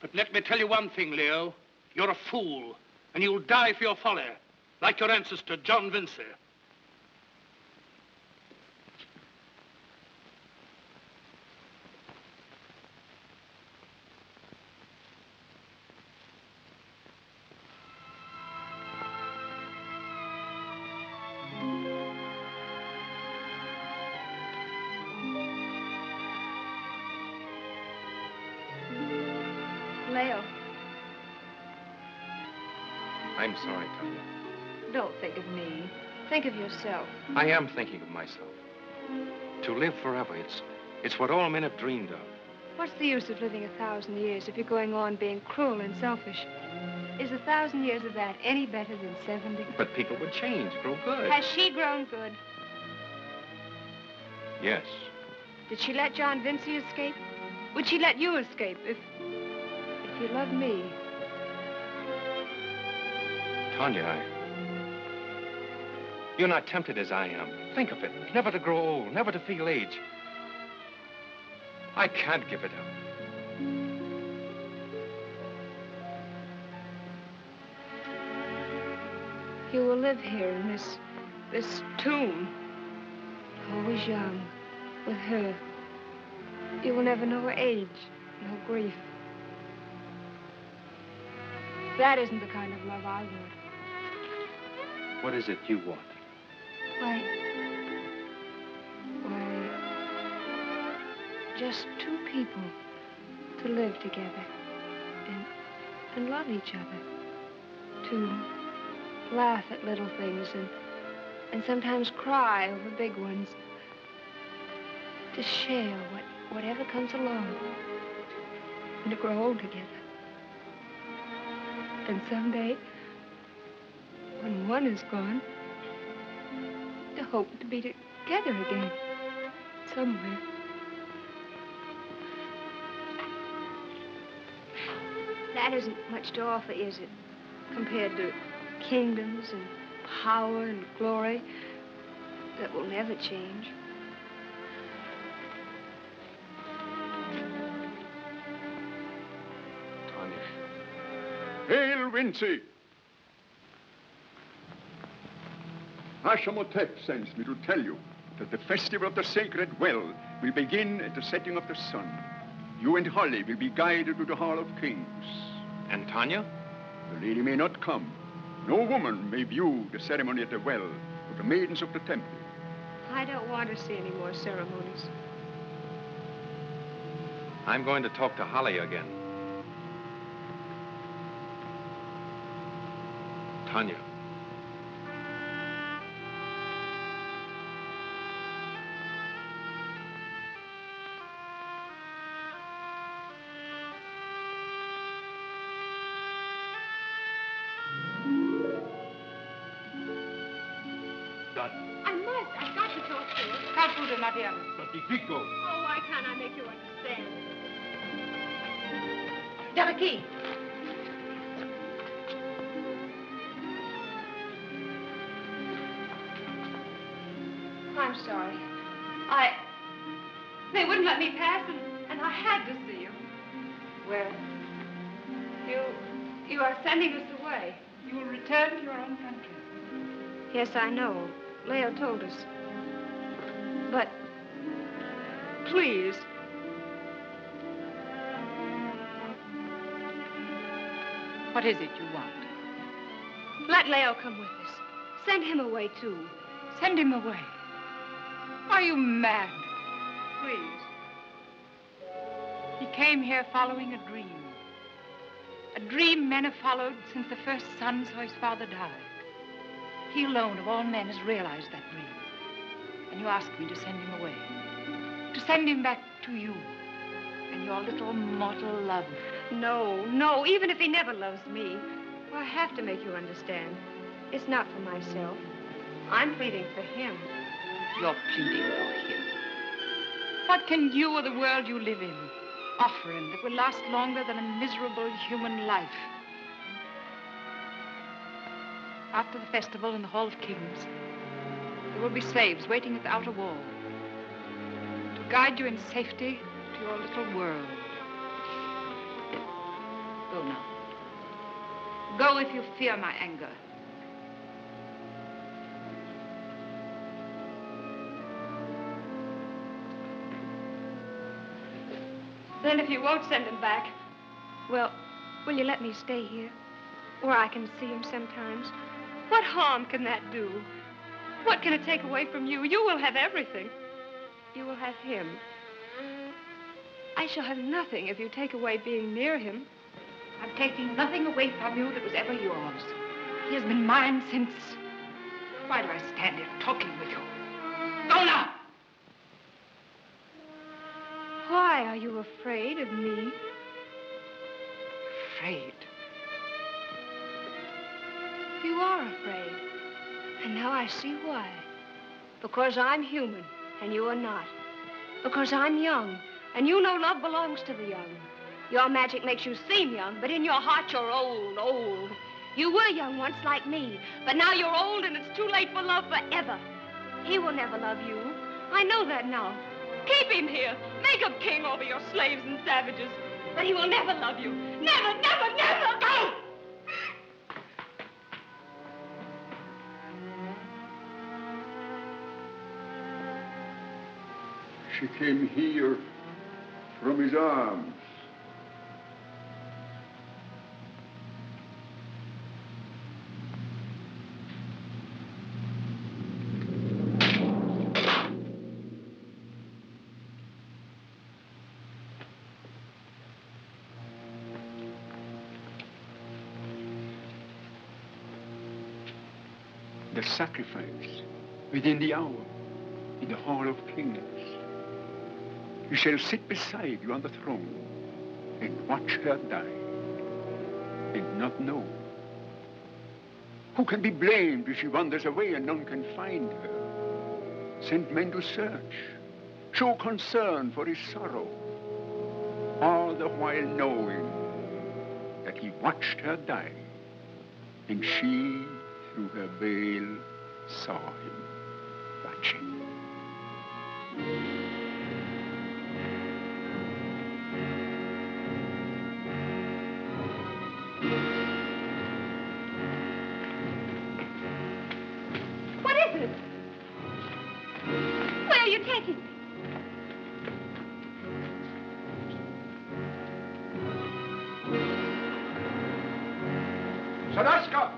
But let me tell you one thing, Leo. You're a fool, and you'll die for your folly, like your ancestor, John Vincey. Leo, I'm sorry, Tanya. don't think of me. Think of yourself. I am thinking of myself. To live forever, it's what all men have dreamed of. What's the use of living 1,000 years if you're going on being cruel and selfish? Is 1,000 years of that any better than 70? But people would change, grow good. Has she grown good? Yes. Did she let John Vincey escape? Would she let you escape if you loved me? Tanya, you're not tempted as I am. Think of it. Never to grow old, never to feel age. I can't give it up. You will live here in this tomb, always young, with her, You will never know age, no grief. That isn't the kind of love I want. What is it you want? Why, just two people to live together and love each other. To laugh at little things and sometimes cry over big ones. To share whatever comes along and to grow old together. And someday, when one is gone, to hope to be together again somewhere. That isn't much to offer, is it? Compared to kingdoms and power and glory that will never change. Hail, Vincey! Ayesha sends me to tell you that the festival of the sacred well will begin at the setting of the sun. You and Holly will be guided to the Hall of Kings. And Tanya? The lady may not come. No woman may view the ceremony at the well but the maidens of the temple. I don't want to see any more ceremonies. I'm going to talk to Holly again. Tanya. I've got to talk to her. Calfuda, Nadia. Oh, why can't I make you understand? Daraki. I'm sorry. They wouldn't let me pass, and I had to see you. Where? You are sending us away. You will return to your own country. Yes, I know. Leo told us. But, please. What is it you want? Let Leo come with us. Send him away, too. Send him away. Are you mad? Please. He came here following a dream. A dream men have followed since the first son saw his father die. He alone of all men has realized that dream. And you ask me to send him away. To send him back to you and your little mortal love. No, even if he never loves me, I have to make you understand. It's not for myself. I'm pleading for him. You're pleading for him. What can you or the world you live in offer him that will last longer than a miserable human life? After the festival in the Hall of Kings, there will be slaves waiting at the outer wall to guide you in safety to your little world. Go now. Go if you fear my anger. Then if you won't send him back, well, will you let me stay here? Where I can see him sometimes? What harm can that do? What can it take away from you? You will have everything. You will have him. I shall have nothing if you take away being near him. I'm taking nothing away from you that was ever yours. He has been mine since... Why do I stand here talking with you? Go now! Why are you afraid of me? Afraid? You are afraid. And now I see why. Because I'm human, and you are not. Because I'm young, and you know love belongs to the young. Your magic makes you seem young, but in your heart you're old. You were young once like me, but now you're old and it's too late for love forever. He will never love you. I know that now. Keep him here. Make him king over your slaves and savages. But he will never love you. Never, never, never! Go! She came here from his arms. The sacrifice within the hour in the Hall of Kings. You shall sit beside you on the throne and watch her die and not know. Who can be blamed if she wanders away and none can find her? Send men to search, show concern for his sorrow, all the while knowing that he watched her die and she through her veil saw him watching. What is it? Where are you taking me? Sadaska!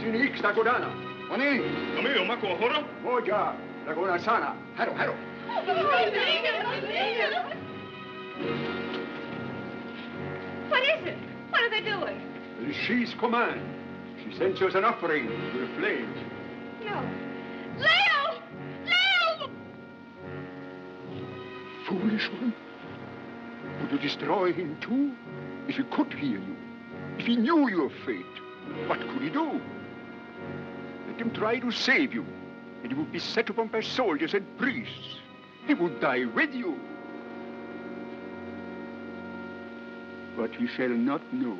Sinik Stagodana. Oni! Amigo, Mako, Hora? Moja, Laguna Sana. Haro, haro. What is it? What are they doing? It is she's command. She sends us an offering to the flames. No. Leo! Leo! Foolish one. Would you destroy him too? If he could hear you, if he knew your fate, what could he do? Let him try to save you, and he would be set upon by soldiers and priests. He would die with you. But he shall not know.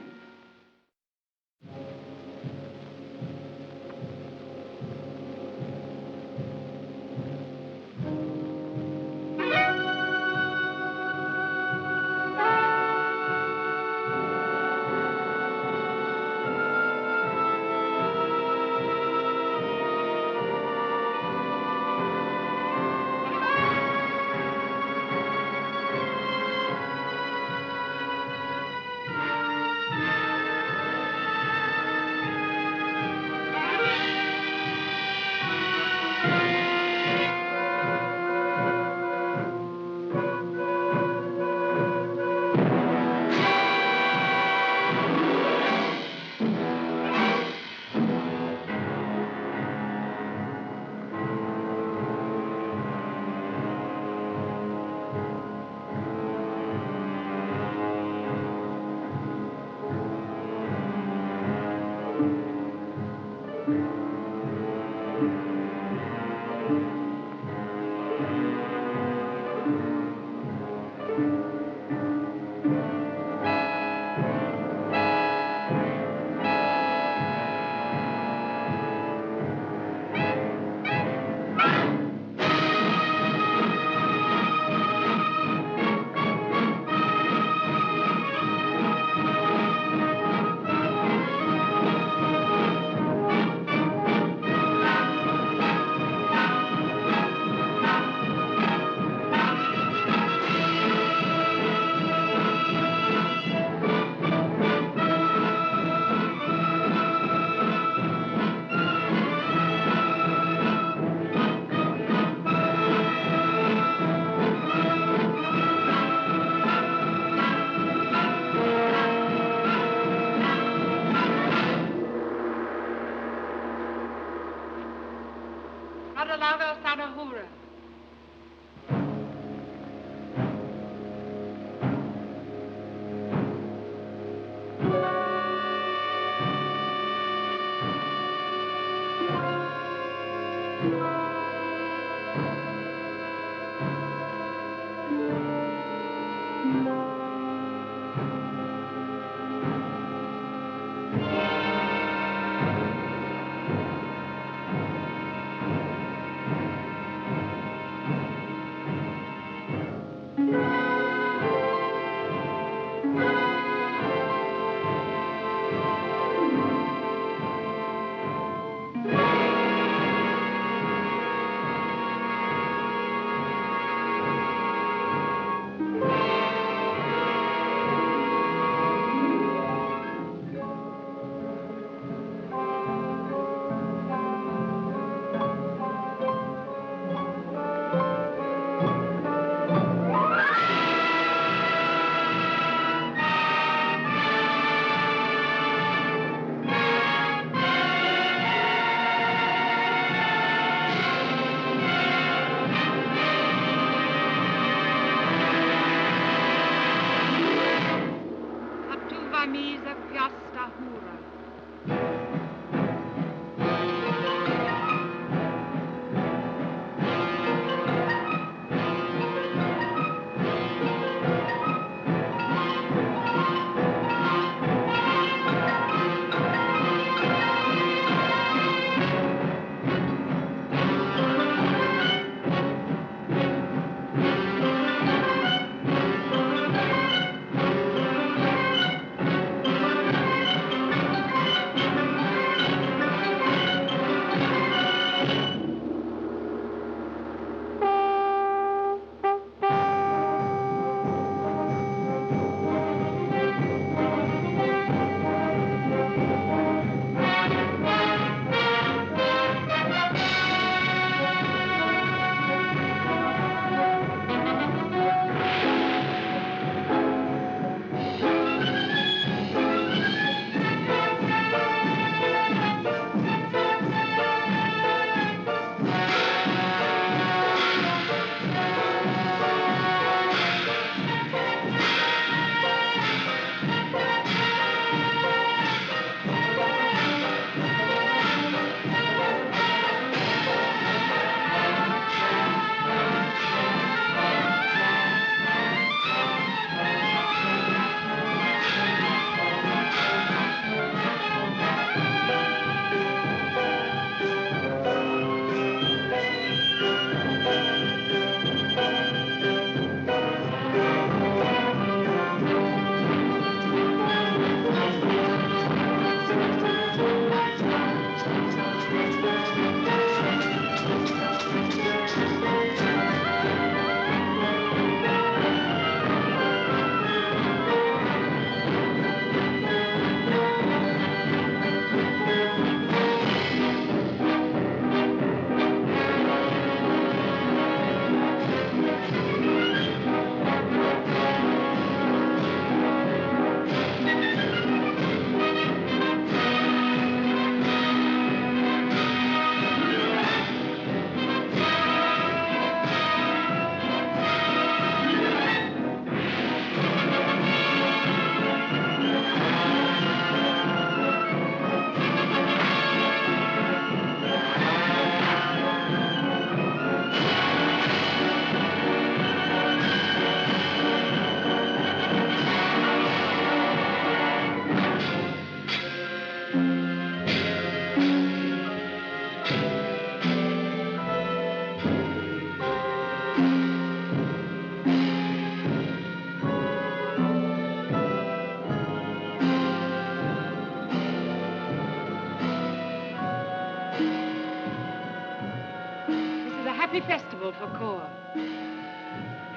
This is a happy festival for Kor.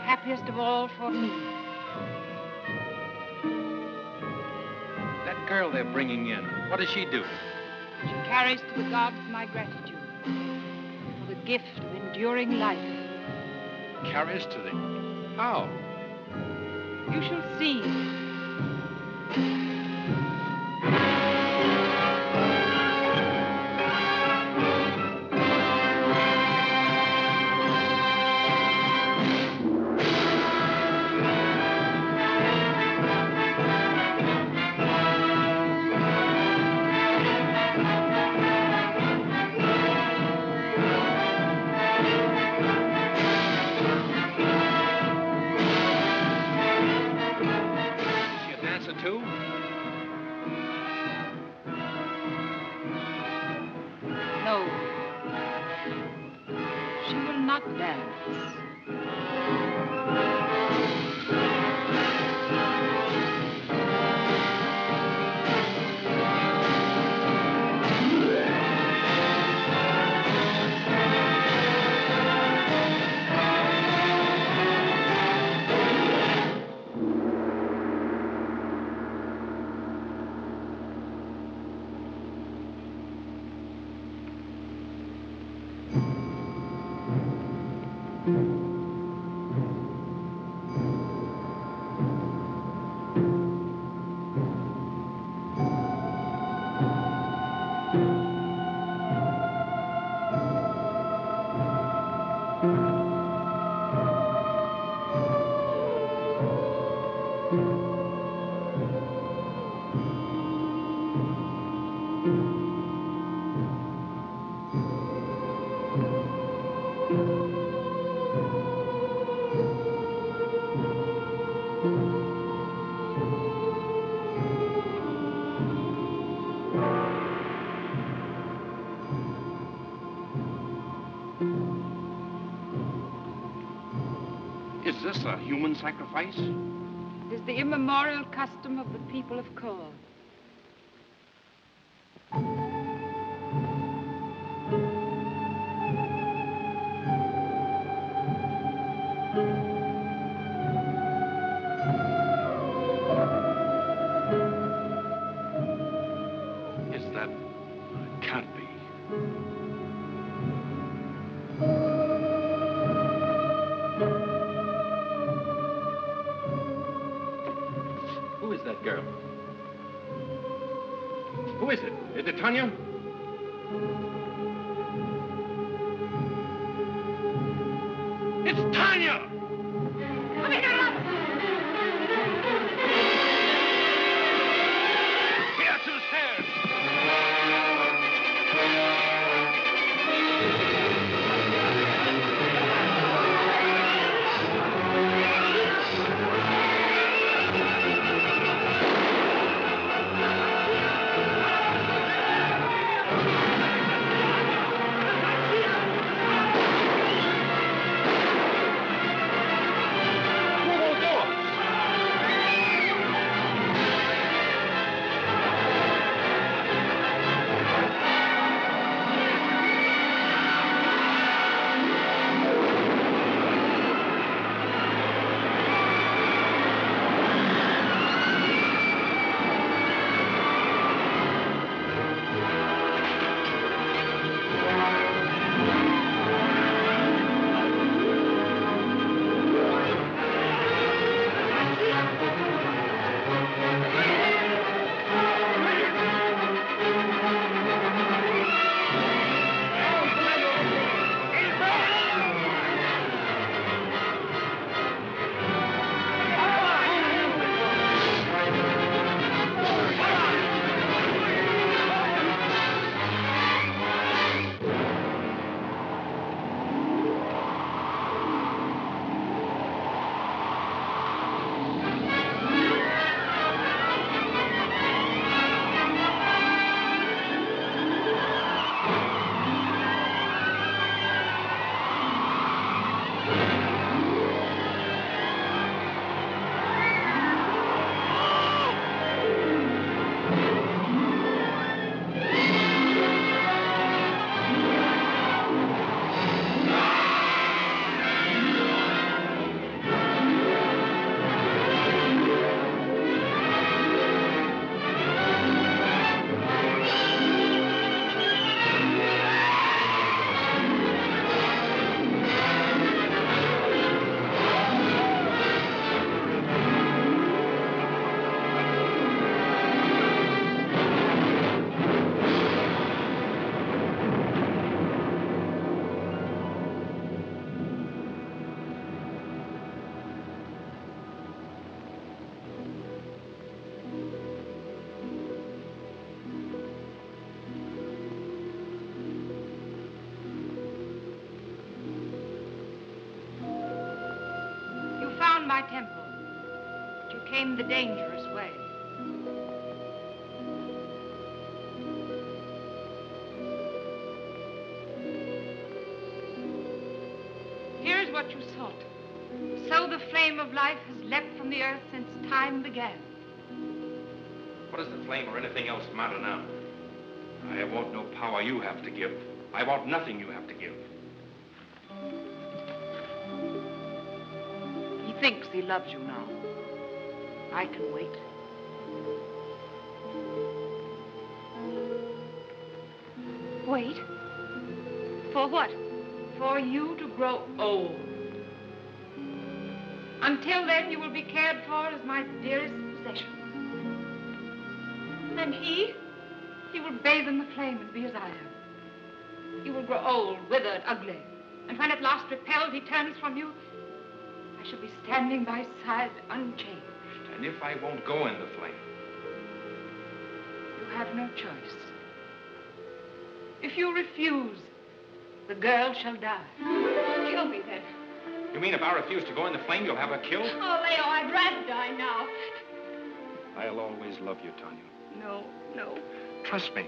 Happiest of all for me. That girl they're bringing in, what does she do? She carries to the gods my gratitude for the gift of enduring life. Carries to the... How? You shall see. Too? No. She will not dance. Is this a human sacrifice? It is the immemorial custom of the people of Kor. Is that... It can't be. Who is that girl? Who is it? Is it Tanya? It's Tanya! Coming up! Beatrice's hair! temple, but you came the dangerous way. Here's what you sought. So the flame of life has leapt from the earth since time began. What does the flame or anything else matter now? I want no power you have to give. I want nothing you have to give. He thinks he loves you now. I can wait. Wait? For what? For you to grow old. Until then, you will be cared for as my dearest possession. And he will bathe in the flame and be as I am. He will grow old, withered, ugly. And when at last repelled he turns from you, I shall be standing by his side unchanged. And if I won't go in the flame? You have no choice. If you refuse, the girl shall die. Kill me then. You mean if I refuse to go in the flame, you'll have her killed? Oh, Leo, I'd rather die now. I'll always love you, Tanya. No, no. Trust me.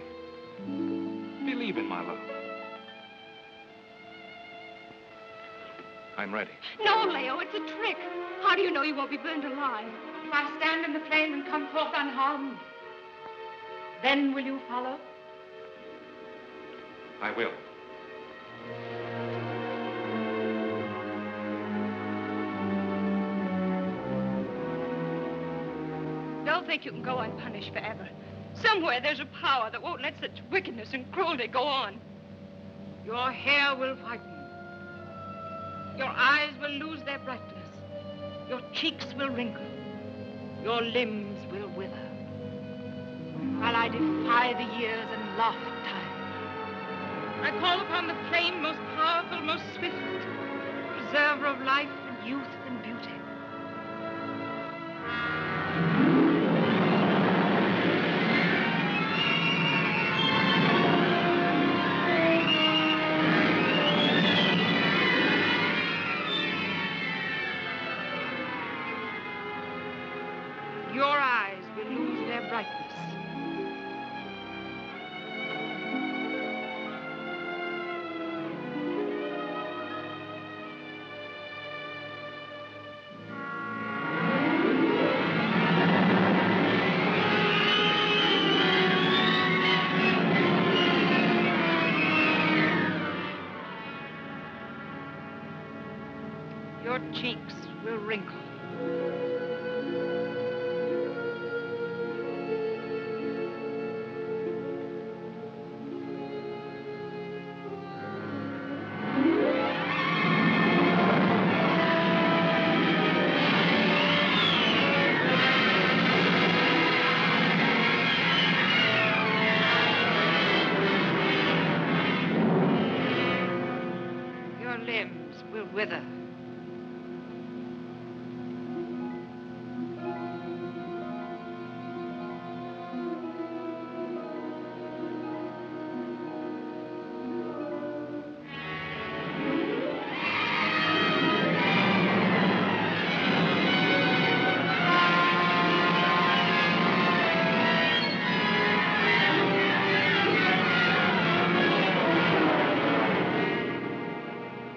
Believe in my love. I'm ready. No, Leo, it's a trick. How do you know you won't be burned alive? If I stand in the flame and come forth unharmed, then will you follow? I will. Don't think you can go unpunished forever. Somewhere there's a power that won't let such wickedness and cruelty go on. Your hair will whiten. Your eyes will lose their brightness. Your cheeks will wrinkle. Your limbs will wither. While I defy the years and laugh at time. I call upon the flame most powerful, most swift, preserver of life and youth and beauty. Your eyes will lose their brightness. Your cheeks will wrinkle. Your limbs will wither.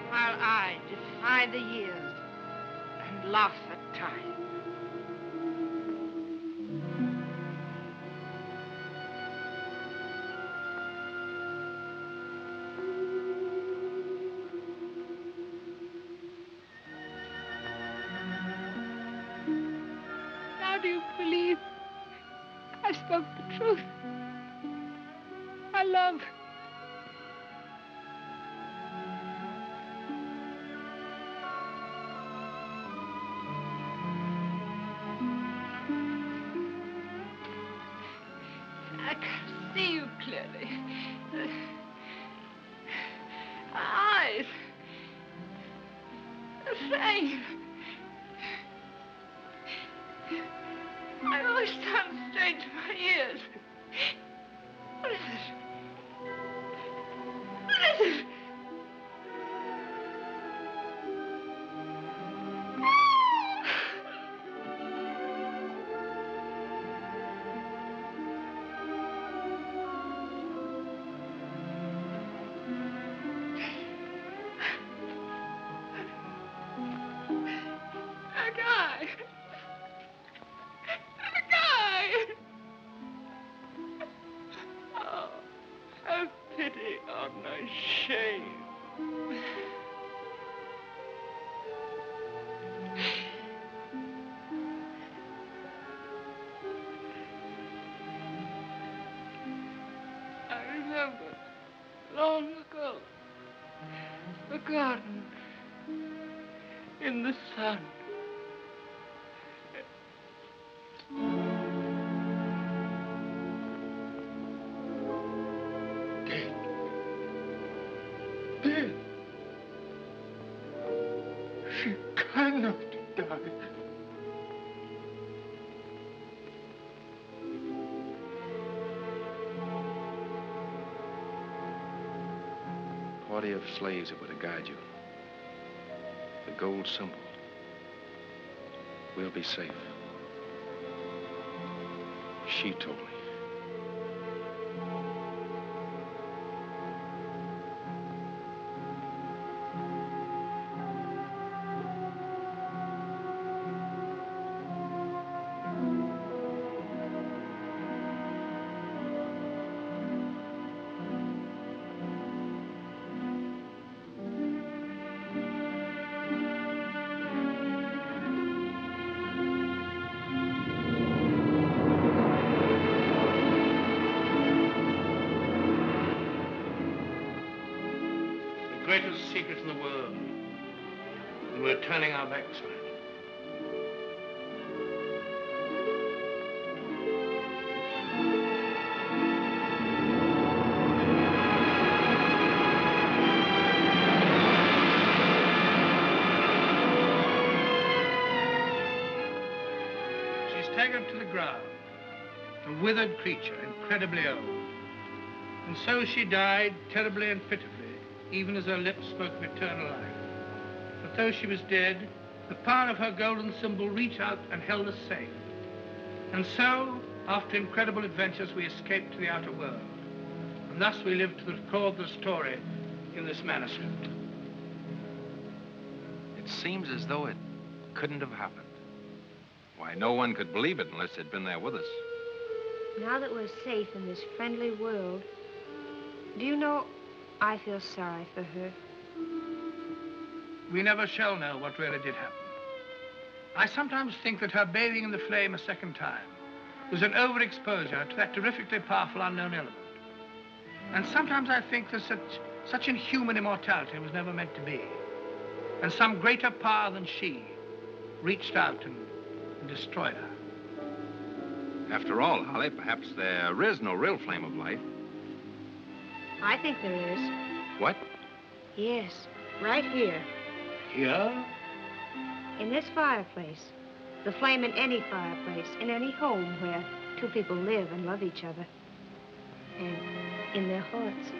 While I defy the years and laugh at time. Now do you believe I spoke the truth? I love. I can see you clearly. Eyes. The flame. My voice sounds strange to my ears. What is it? What is it? pity on my shame. I remember long ago the garden in the sun. Dead. She cannot die. Party of slaves that were to guide you. The gold symbol. We'll be safe. She told me. The greatest secret in the world, and we're turning our backs on it. She's staggered to the ground, a withered creature, incredibly old. And so she died terribly and pitifully, even as her lips spoke of eternal life. But though she was dead, the power of her golden symbol reached out and held us safe. And so, after incredible adventures, we escaped to the outer world. And thus we lived to record the story in this manuscript. It seems as though it couldn't have happened. Why, no one could believe it unless they'd been there with us. Now that we're safe in this friendly world, do you know, I feel sorry for her. We never shall know what really did happen. I sometimes think that her bathing in the flame a second time was an overexposure to that terrifically powerful unknown element. And sometimes I think that such inhuman immortality was never meant to be. And some greater power than she reached out and destroyed her. After all, Holly, perhaps there is no real flame of life. I think there is. What? Yes, right here. Here? In this fireplace. The flame in any fireplace, in any home where two people live and love each other. And in their hearts.